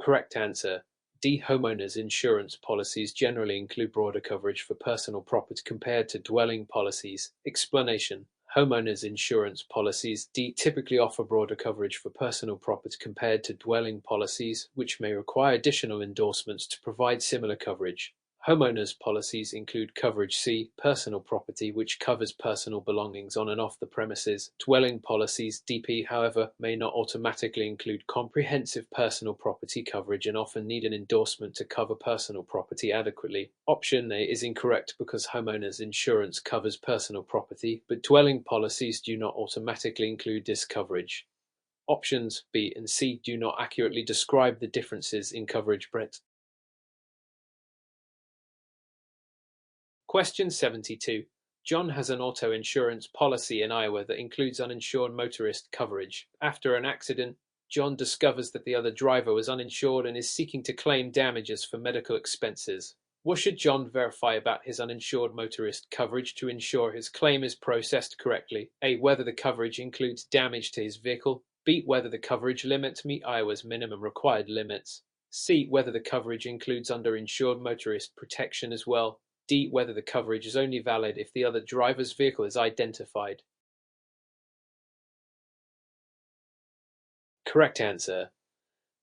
Correct answer: D. Homeowners insurance policies generally include broader coverage for personal property compared to dwelling policies. Explanation: Homeowners insurance policies typically offer broader coverage for personal property compared to dwelling policies, which may require additional endorsements to provide similar coverage. Homeowners policies include Coverage C, personal property, which covers personal belongings on and off the premises. Dwelling policies (DP), however, may not automatically include comprehensive personal property coverage and often need an endorsement to cover personal property adequately. Option A is incorrect because homeowners insurance covers personal property, but dwelling policies do not automatically include this coverage. Options B and C do not accurately describe the differences in coverage breadth. Question 72. John has an auto insurance policy in Iowa that includes uninsured motorist coverage. After an accident, John discovers that the other driver was uninsured and is seeking to claim damages for medical expenses. What should John verify about his uninsured motorist coverage to ensure his claim is processed correctly? A. Whether the coverage includes damage to his vehicle. B. Whether the coverage limits meet Iowa's minimum required limits. C. Whether the coverage includes underinsured motorist protection as well. D. Whether the coverage is only valid if the other driver's vehicle is identified. Correct answer.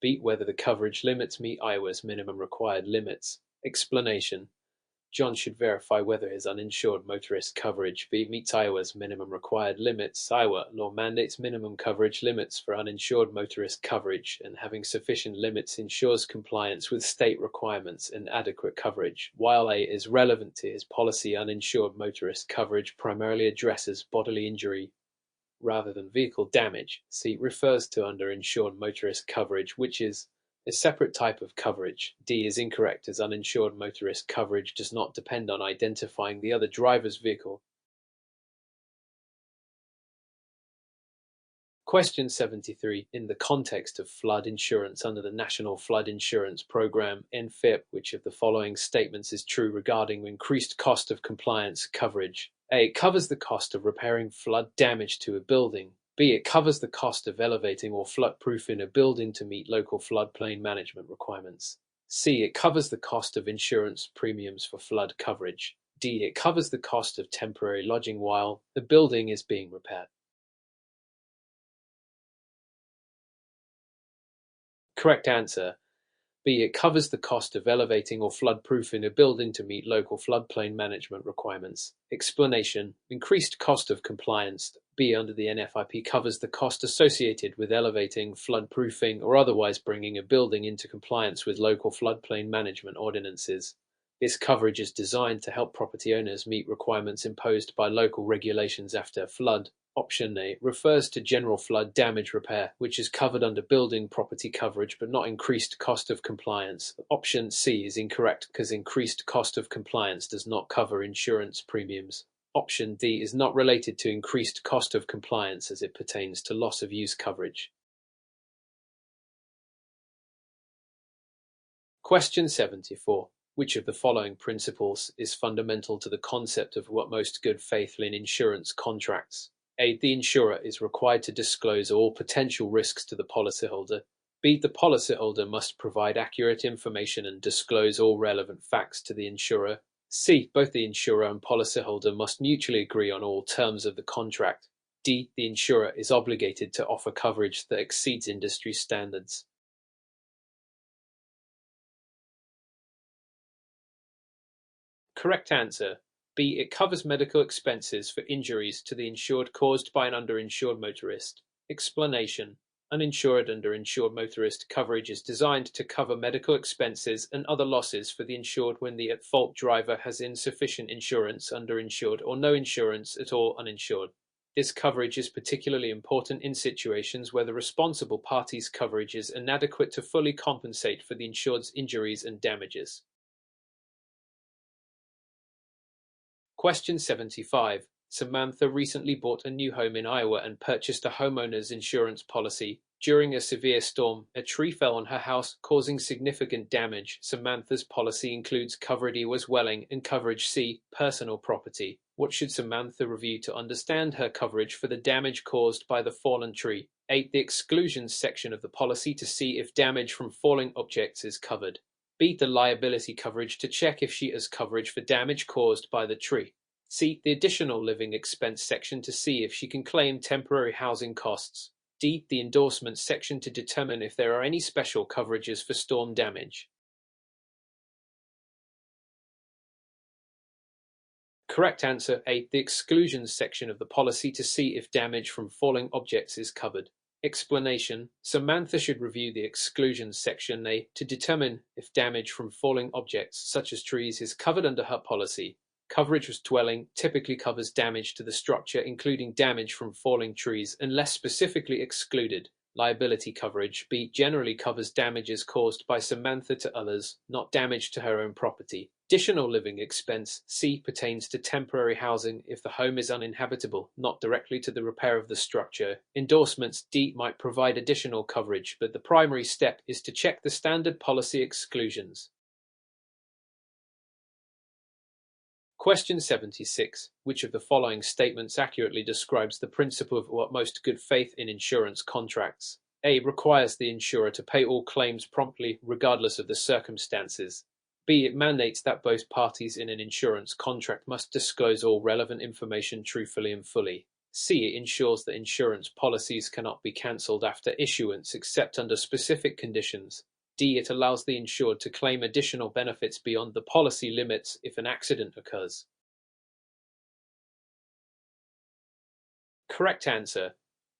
B. Whether the coverage limits meet Iowa's minimum required limits. Explanation. John should verify whether his uninsured motorist coverage meets Iowa's minimum required limits. Iowa law mandates minimum coverage limits for uninsured motorist coverage, and having sufficient limits ensures compliance with state requirements and adequate coverage. While A is relevant to his policy, uninsured motorist coverage primarily addresses bodily injury rather than vehicle damage. C refers to underinsured motorist coverage, which is a separate type of coverage. D is incorrect as uninsured motorist coverage does not depend on identifying the other driver's vehicle. Question 73. In the context of flood insurance under the National Flood Insurance Program, NFIP, which of the following statements is true regarding increased cost of compliance coverage? A. It covers the cost of repairing flood damage to a building. B. It covers the cost of elevating or flood-proofing a building to meet local floodplain management requirements. C. It covers the cost of insurance premiums for flood coverage. D. It covers the cost of temporary lodging while the building is being repaired. Correct answer. B. It covers the cost of elevating or flood-proofing a building to meet local floodplain management requirements. Explanation. Increased cost of compliance. B. Under the NFIP covers the cost associated with elevating, flood-proofing, or otherwise bringing a building into compliance with local floodplain management ordinances. This coverage is designed to help property owners meet requirements imposed by local regulations after a flood. Option A refers to general flood damage repair, which is covered under building property coverage but not increased cost of compliance. Option C is incorrect because increased cost of compliance does not cover insurance premiums. Option D is not related to increased cost of compliance as it pertains to loss of use coverage. Question 74. Which of the following principles is fundamental to the concept of utmost good faith in insurance contracts? A. The insurer is required to disclose all potential risks to the policyholder. B. The policyholder must provide accurate information and disclose all relevant facts to the insurer. C. Both the insurer and policyholder must mutually agree on all terms of the contract. D. The insurer is obligated to offer coverage that exceeds industry standards. Correct answer. B. It covers medical expenses for injuries to the insured caused by an underinsured motorist. Explanation. Uninsured underinsured motorist coverage is designed to cover medical expenses and other losses for the insured when the at-fault driver has insufficient insurance, underinsured, or no insurance at all uninsured. This coverage is particularly important in situations where the responsible party's coverage is inadequate to fully compensate for the insured's injuries and damages. Question 75. Samantha recently bought a new home in Iowa and purchased a homeowner's insurance policy. During a severe storm, a tree fell on her house, causing significant damage. Samantha's policy includes coverage E was dwelling and coverage C, personal property. What should Samantha review to understand her coverage for the damage caused by the fallen tree? 8. The exclusions section of the policy to see if damage from falling objects is covered. B. The liability coverage to check if she has coverage for damage caused by the tree. C. The additional living expense section to see if she can claim temporary housing costs. D. The endorsements section to determine if there are any special coverages for storm damage. Correct answer A. The exclusions section of the policy to see if damage from falling objects is covered. Explanation: Samantha should review the exclusions section A to determine if damage from falling objects, such as trees, is covered under her policy. Coverage with dwelling typically covers damage to the structure, including damage from falling trees, unless specifically excluded. Liability coverage B generally covers damages caused by Samantha to others, not damage to her own property. Additional living expense C pertains to temporary housing if the home is uninhabitable, not directly to the repair of the structure. Endorsements D might provide additional coverage, but the primary step is to check the standard policy exclusions. Question 76. Which of the following statements accurately describes the principle of utmost good faith in insurance contracts? A. Requires the insurer to pay all claims promptly, regardless of the circumstances. B. It mandates that both parties in an insurance contract must disclose all relevant information truthfully and fully. C. It ensures that insurance policies cannot be cancelled after issuance except under specific conditions. D. It allows the insured to claim additional benefits beyond the policy limits if an accident occurs. Correct answer.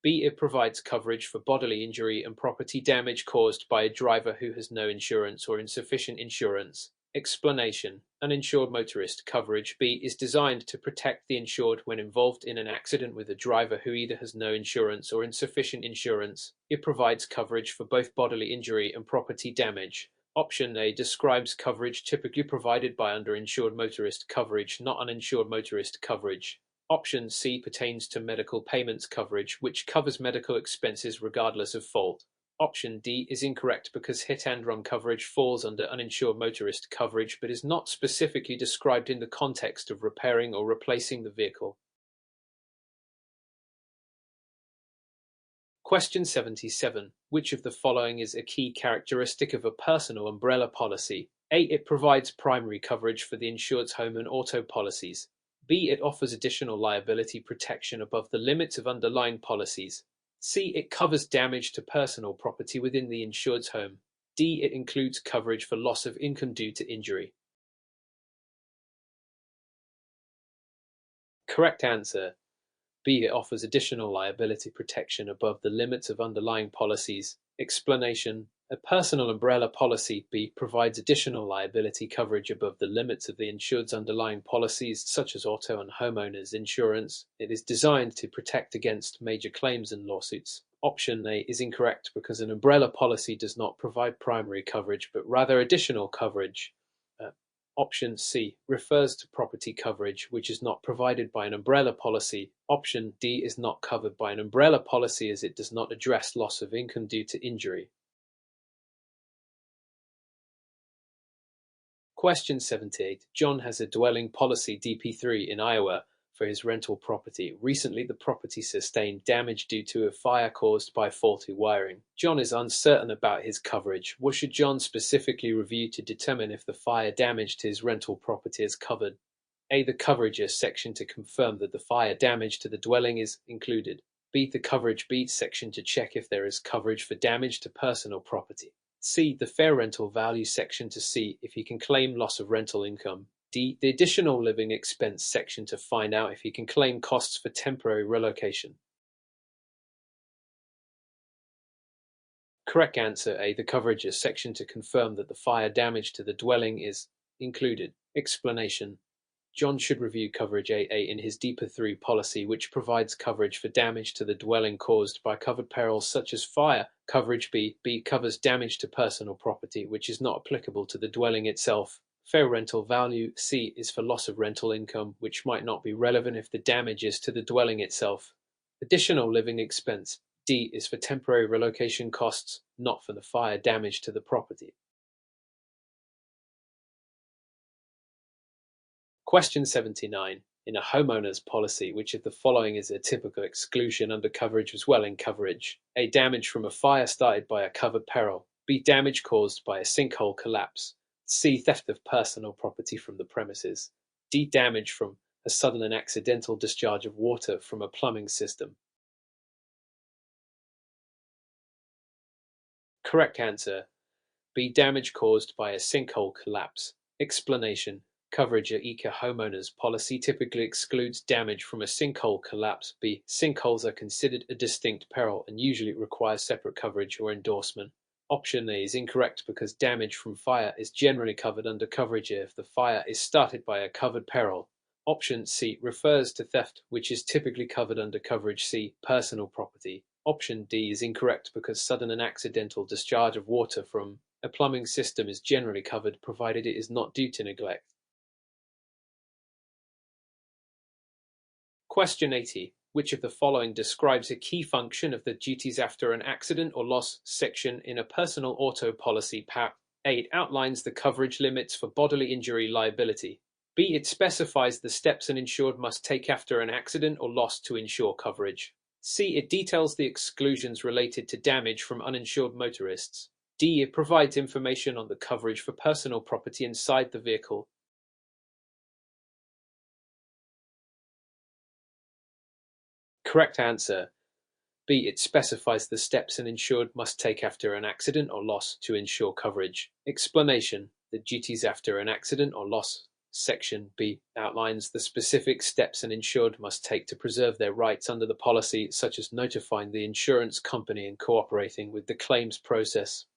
B. It provides coverage for bodily injury and property damage caused by a driver who has no insurance or insufficient insurance. Explanation: Uninsured motorist coverage B is designed to protect the insured when involved in an accident with a driver who either has no insurance or insufficient insurance. It provides coverage for both bodily injury and property damage. Option A describes coverage typically provided by underinsured motorist coverage, not uninsured motorist coverage. Option C pertains to medical payments coverage, which covers medical expenses regardless of fault. Option D is incorrect because hit-and-run coverage falls under uninsured motorist coverage but is not specifically described in the context of repairing or replacing the vehicle. Question 77. Which of the following is a key characteristic of a personal umbrella policy? A. It provides primary coverage for the insured's home and auto policies. B. It offers additional liability protection above the limits of underlying policies. C. It covers damage to personal property within the insured's home. D. It includes coverage for loss of income due to injury. Correct answer. B. It offers additional liability protection above the limits of underlying policies. Explanation: A personal umbrella policy B provides additional liability coverage above the limits of the insured's underlying policies, such as auto and homeowners insurance. It is designed to protect against major claims and lawsuits. Option A is incorrect because an umbrella policy does not provide primary coverage, but rather additional coverage. Option C refers to property coverage, which is not provided by an umbrella policy. Option D is not covered by an umbrella policy as it does not address loss of income due to injury. Question 78. John has a dwelling policy DP3 in Iowa for his rental property. Recently, the property sustained damage due to a fire caused by faulty wiring. John is uncertain about his coverage. What should John specifically review to determine if the fire damage to his rental property is covered? A. The coverages section to confirm that the fire damage to the dwelling is included. B. The coverage B section to check if there is coverage for damage to personal property. C. The fair rental value section to see if he can claim loss of rental income. D. The additional living expense section to find out if he can claim costs for temporary relocation. Correct answer A. The coverages section to confirm that the fire damage to the dwelling is included. Explanation: John should review coverage AA in his DP3 policy, which provides coverage for damage to the dwelling caused by covered perils such as fire. Coverage B covers damage to personal property, which is not applicable to the dwelling itself. Fair rental value C is for loss of rental income, which might not be relevant if the damage is to the dwelling itself. Additional living expense D is for temporary relocation costs, not for the fire damage to the property. Question 79. In a homeowner's policy, which of the following is a typical exclusion under coverage as well in coverage? A. Damage from a fire started by a covered peril. B. Damage caused by a sinkhole collapse. C. Theft of personal property from the premises. D. Damage from a sudden and accidental discharge of water from a plumbing system. Correct answer: B. Damage caused by a sinkhole collapse. Explanation: coverage at ECA homeowners policy typically excludes damage from a sinkhole collapse. B. Sinkholes are considered a distinct peril and usually require separate coverage or endorsement. Option A is incorrect because damage from fire is generally covered under coverage if the fire is started by a covered peril. Option C refers to theft, which is typically covered under coverage C, personal property. Option D is incorrect because sudden and accidental discharge of water from a plumbing system is generally covered provided it is not due to neglect. Question 80. Which of the following describes a key function of the duties after an accident or loss section in a personal auto policy? A. It outlines the coverage limits for bodily injury liability. B. It specifies the steps an insured must take after an accident or loss to ensure coverage. C. It details the exclusions related to damage from uninsured motorists. D. It provides information on the coverage for personal property inside the vehicle. Correct answer: B. It specifies the steps an insured must take after an accident or loss to ensure coverage. Explanation: the duties after an accident or loss section B outlines the specific steps an insured must take to preserve their rights under the policy, such as notifying the insurance company and cooperating with the claims process.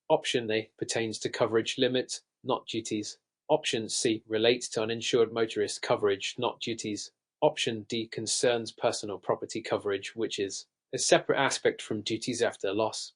Option A pertains to coverage limits, not duties. Option C relates to uninsured motorist coverage, not duties. Option D concerns personal property coverage, which is a separate aspect from duties after loss.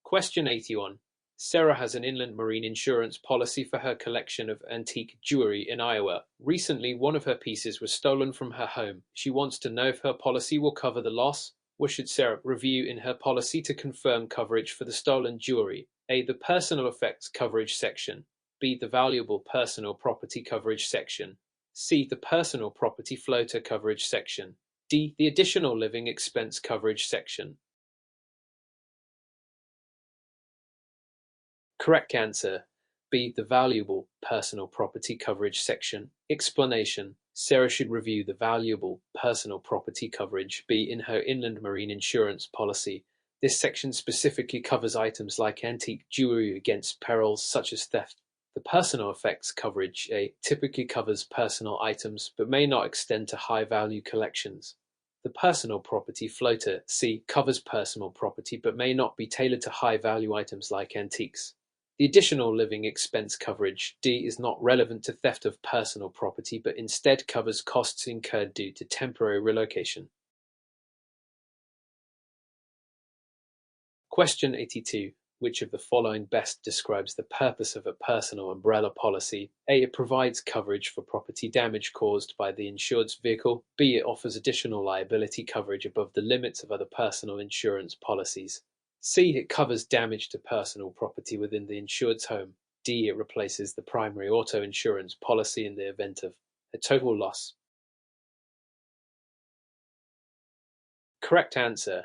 Question 81. Sarah has an inland marine insurance policy for her collection of antique jewelry in Iowa. Recently, one of her pieces was stolen from her home. She wants to know if her policy will cover the loss. What should Sarah review in her policy to confirm coverage for the stolen jewelry? A. The personal effects coverage section. B. The valuable personal property coverage section. C. The personal property floater coverage section. D. The additional living expense coverage section. Correct answer: B. The valuable personal property coverage section. Explanation: Sarah should review the valuable personal property coverage B in her inland marine insurance policy. This section specifically covers items like antique jewelry against perils such as theft. The personal effects coverage A typically covers personal items but may not extend to high-value collections. The personal property floater C covers personal property but may not be tailored to high-value items like antiques. The additional living expense coverage D is not relevant to theft of personal property but instead covers costs incurred due to temporary relocation. Question 82. Which of the following best describes the purpose of a personal umbrella policy? A. It provides coverage for property damage caused by the insured's vehicle. B. It offers additional liability coverage above the limits of other personal insurance policies. C. It covers damage to personal property within the insured's home. D. It replaces the primary auto insurance policy in the event of a total loss. Correct answer: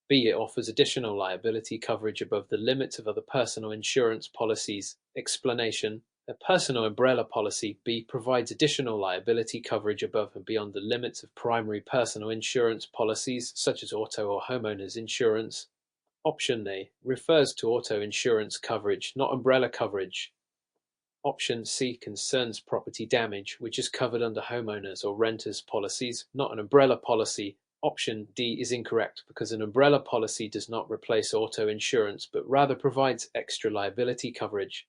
B. It offers additional liability coverage above the limits of other personal insurance policies. Explanation: a personal umbrella policy B provides additional liability coverage above and beyond the limits of primary personal insurance policies such as auto or homeowners insurance. Option A refers to auto insurance coverage, not umbrella coverage. Option C concerns property damage, which is covered under homeowners or renters policies, not an umbrella policy. Option D is incorrect because an umbrella policy does not replace auto insurance but rather provides extra liability coverage.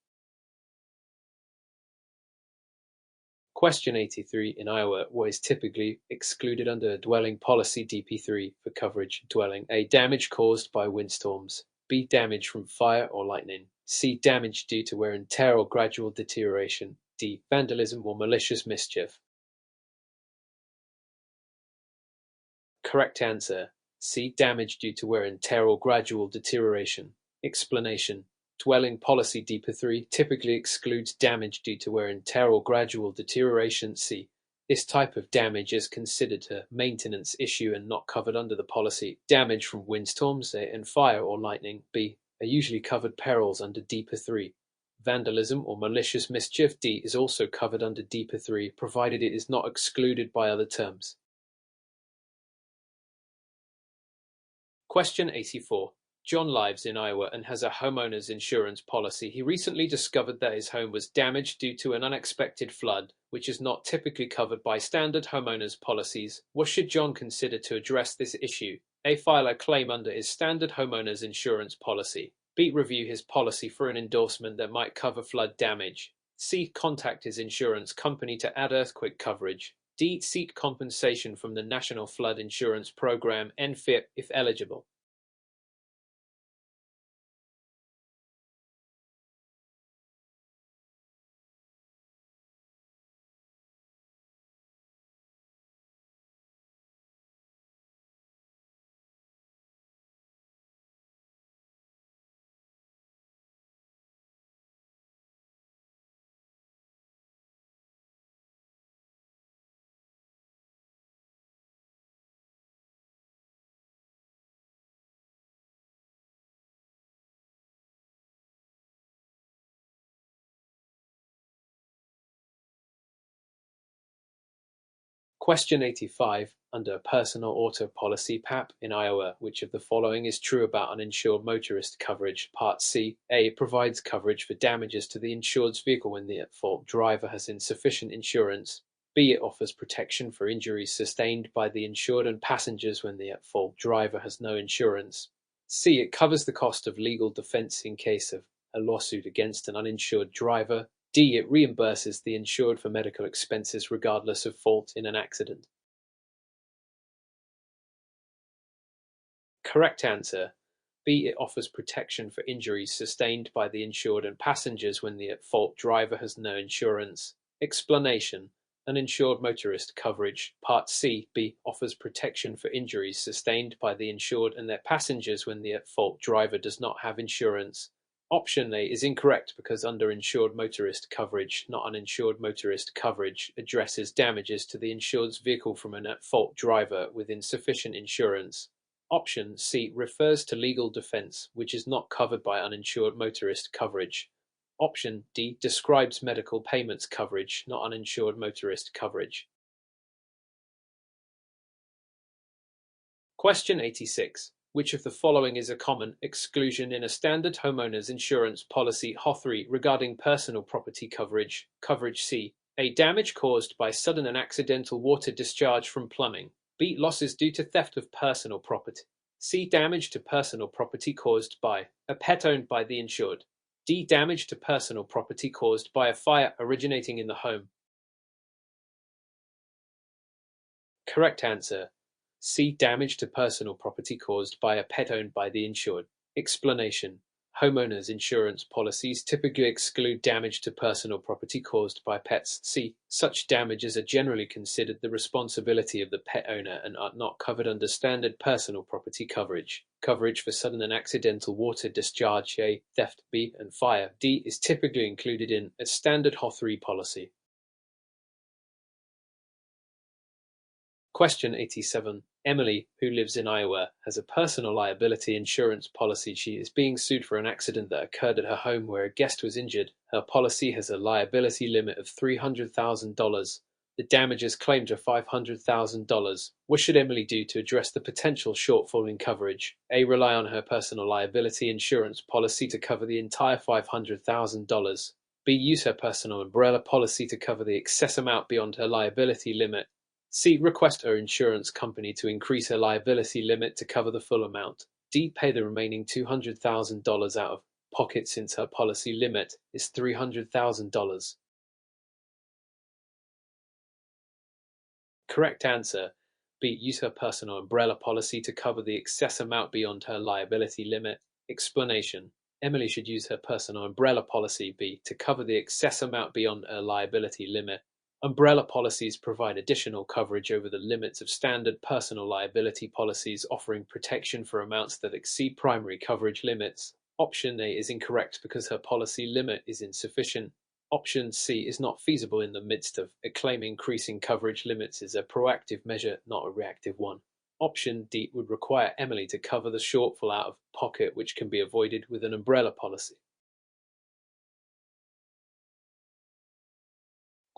Question 83. In Iowa, what is typically excluded under a dwelling policy DP3 for coverage? Dwelling A. Damage caused by windstorms. B. Damage from fire or lightning. C. Damage due to wear and tear or gradual deterioration. D. Vandalism or malicious mischief. Correct answer: C. Damage due to wear and tear or gradual deterioration. Explanation: dwelling policy DP3 typically excludes damage due to wear and tear or gradual deterioration. C. This type of damage is considered a maintenance issue and not covered under the policy. Damage from windstorms and fire or lightning B are usually covered perils under DP3. Vandalism or malicious mischief D is also covered under DEPA 3, provided it is not excluded by other terms. Question 84. John lives in Iowa and has a homeowner's insurance policy. He recently discovered that his home was damaged due to an unexpected flood, which is not typically covered by standard homeowners policies. What should John consider to address this issue? A. File a claim under his standard homeowners insurance policy. B. Review his policy for an endorsement that might cover flood damage. C. Contact his insurance company to add earthquake coverage. D. Seek compensation from the National Flood Insurance Program (NFIP) if eligible. Question 85. Under personal auto policy (PAP) in Iowa, which of the following is true about uninsured motorist coverage? Part C. A. Provides coverage for damages to the insured's vehicle when the at-fault driver has insufficient insurance. B. It offers protection for injuries sustained by the insured and passengers when the at-fault driver has no insurance. C. It covers the cost of legal defense in case of a lawsuit against an uninsured driver. D. It reimburses the insured for medical expenses regardless of fault in an accident. Correct answer. B. It offers protection for injuries sustained by the insured and passengers when the at-fault driver has no insurance. Explanation. Uninsured motorist coverage. Part C. B. Offers protection for injuries sustained by the insured and their passengers when the at-fault driver does not have insurance. Option A is incorrect because underinsured motorist coverage, not uninsured motorist coverage, addresses damages to the insured's vehicle from an at-fault driver with insufficient insurance. Option C refers to legal defense, which is not covered by uninsured motorist coverage. Option D describes medical payments coverage, not uninsured motorist coverage. Question 86. Which of the following is a common exclusion in a standard homeowner's insurance policy (HO3) regarding personal property coverage? Coverage C. A. Damage caused by sudden and accidental water discharge from plumbing. B. Losses due to theft of personal property. C. Damage to personal property caused by a pet owned by the insured. D. Damage to personal property caused by a fire originating in the home. Correct answer. C. Damage to personal property caused by a pet owned by the insured. Explanation. Homeowners insurance policies typically exclude damage to personal property caused by pets. C. Such damages are generally considered the responsibility of the pet owner and are not covered under standard personal property coverage. Coverage for sudden and accidental water discharge A, theft B, and fire D is typically included in a standard HO3 policy. Question 87. Emily, who lives in Iowa, has a personal liability insurance policy. She is being sued for an accident that occurred at her home where a guest was injured. Her policy has a liability limit of $300,000. The damages claimed are $500,000. What should Emily do to address the potential shortfall in coverage? A. Rely on her personal liability insurance policy to cover the entire $500,000. B. Use her personal umbrella policy to cover the excess amount beyond her liability limit. C. Request her insurance company to increase her liability limit to cover the full amount. D. Pay the remaining $200,000 out of pocket since her policy limit is $300,000. Correct answer. B. Use her personal umbrella policy to cover the excess amount beyond her liability limit. Explanation. Emily should use her personal umbrella policy B to cover the excess amount beyond her liability limit. Umbrella policies provide additional coverage over the limits of standard personal liability policies, offering protection for amounts that exceed primary coverage limits. Option A is incorrect because her policy limit is insufficient. Option C is not feasible in the midst of a claim. Increasing coverage limits is a proactive measure, not a reactive one. Option D would require Emily to cover the shortfall out of pocket, which can be avoided with an umbrella policy.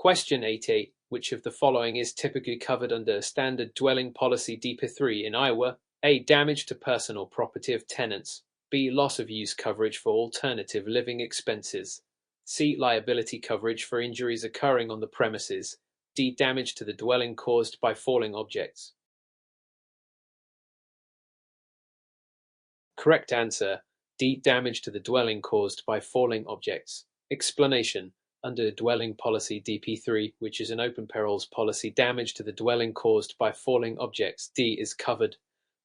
Question 88. Which of the following is typically covered under a standard dwelling policy DPIR 3 in Iowa? A. Damage to personal property of tenants. B. Loss of use coverage for alternative living expenses. C. Liability coverage for injuries occurring on the premises. D. Damage to the dwelling caused by falling objects. Correct answer: D. Damage to the dwelling caused by falling objects. Explanation: under dwelling policy DP3, which is an open perils policy, damage to the dwelling caused by falling objects D is covered.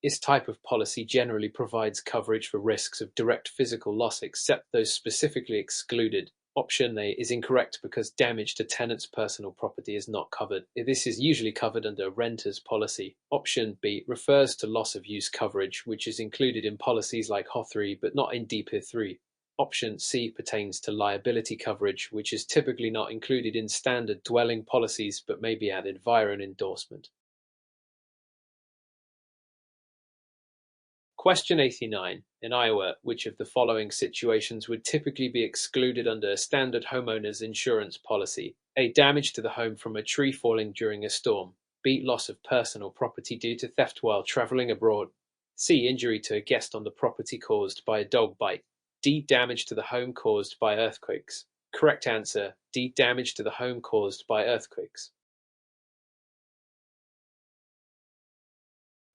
This type of policy generally provides coverage for risks of direct physical loss except those specifically excluded. Option A is incorrect because damage to tenants' personal property is not covered. This is usually covered under a renter's policy. Option B refers to loss of use coverage, which is included in policies like HO3 but not in DPIR 3. Option C pertains to liability coverage, which is typically not included in standard dwelling policies but may be added via an endorsement. Question 89. In Iowa, which of the following situations would typically be excluded under a standard homeowner's insurance policy? A. Damage to the home from a tree falling during a storm. B. Loss of personal property due to theft while traveling abroad. C. Injury to a guest on the property caused by a dog bite. D. Damage to the home caused by earthquakes. Correct answer: D. Damage to the home caused by earthquakes.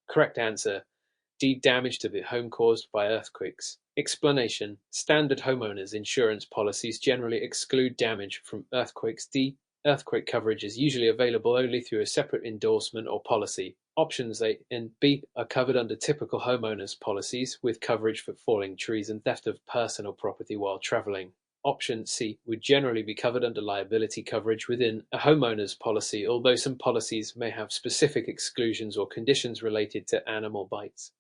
Correct answer: D. Damage to the home caused by earthquakes. Explanation: standard homeowners insurance policies generally exclude damage from earthquakes. D. Earthquake coverage is usually available only through a separate endorsement or policy. Options A and B are covered under typical homeowners policies, with coverage for falling trees and theft of personal property while traveling. Option C would generally be covered under liability coverage within a homeowner's policy, although some policies may have specific exclusions or conditions related to animal bites.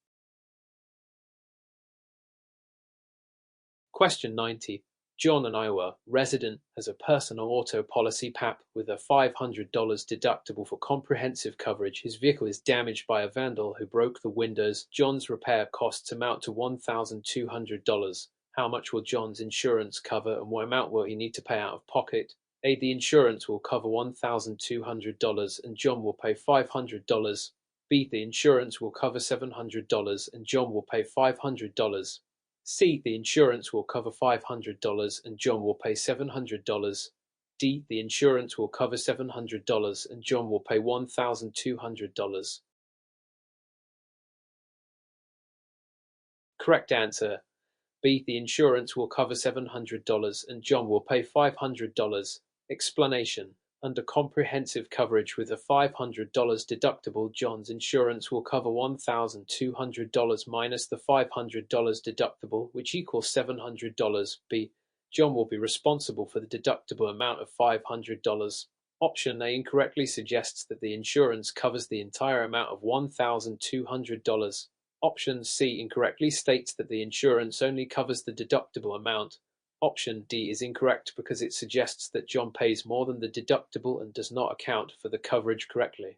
Question 90. John, an Iowa resident, has a personal auto policy PAP with a $500 deductible for comprehensive coverage. His vehicle is damaged by a vandal who broke the windows. John's repair costs amount to $1,200. How much will John's insurance cover, and what amount will he need to pay out of pocket? A. The insurance will cover $1,200 and John will pay $500. B. The insurance will cover $700 and John will pay $500. C. The insurance will cover $500 and John will pay $700. D. The insurance will cover $700 and John will pay $1,200. Correct answer: B. The insurance will cover $700 and John will pay $500. Explanation: under comprehensive coverage with a $500 deductible, John's insurance will cover $1,200 minus the $500 deductible, which equals $700. B. John will be responsible for the deductible amount of $500. Option A incorrectly suggests that the insurance covers the entire amount of $1,200. Option C incorrectly states that the insurance only covers the deductible amount. Option D is incorrect because it suggests that John pays more than the deductible and does not account for the coverage correctly.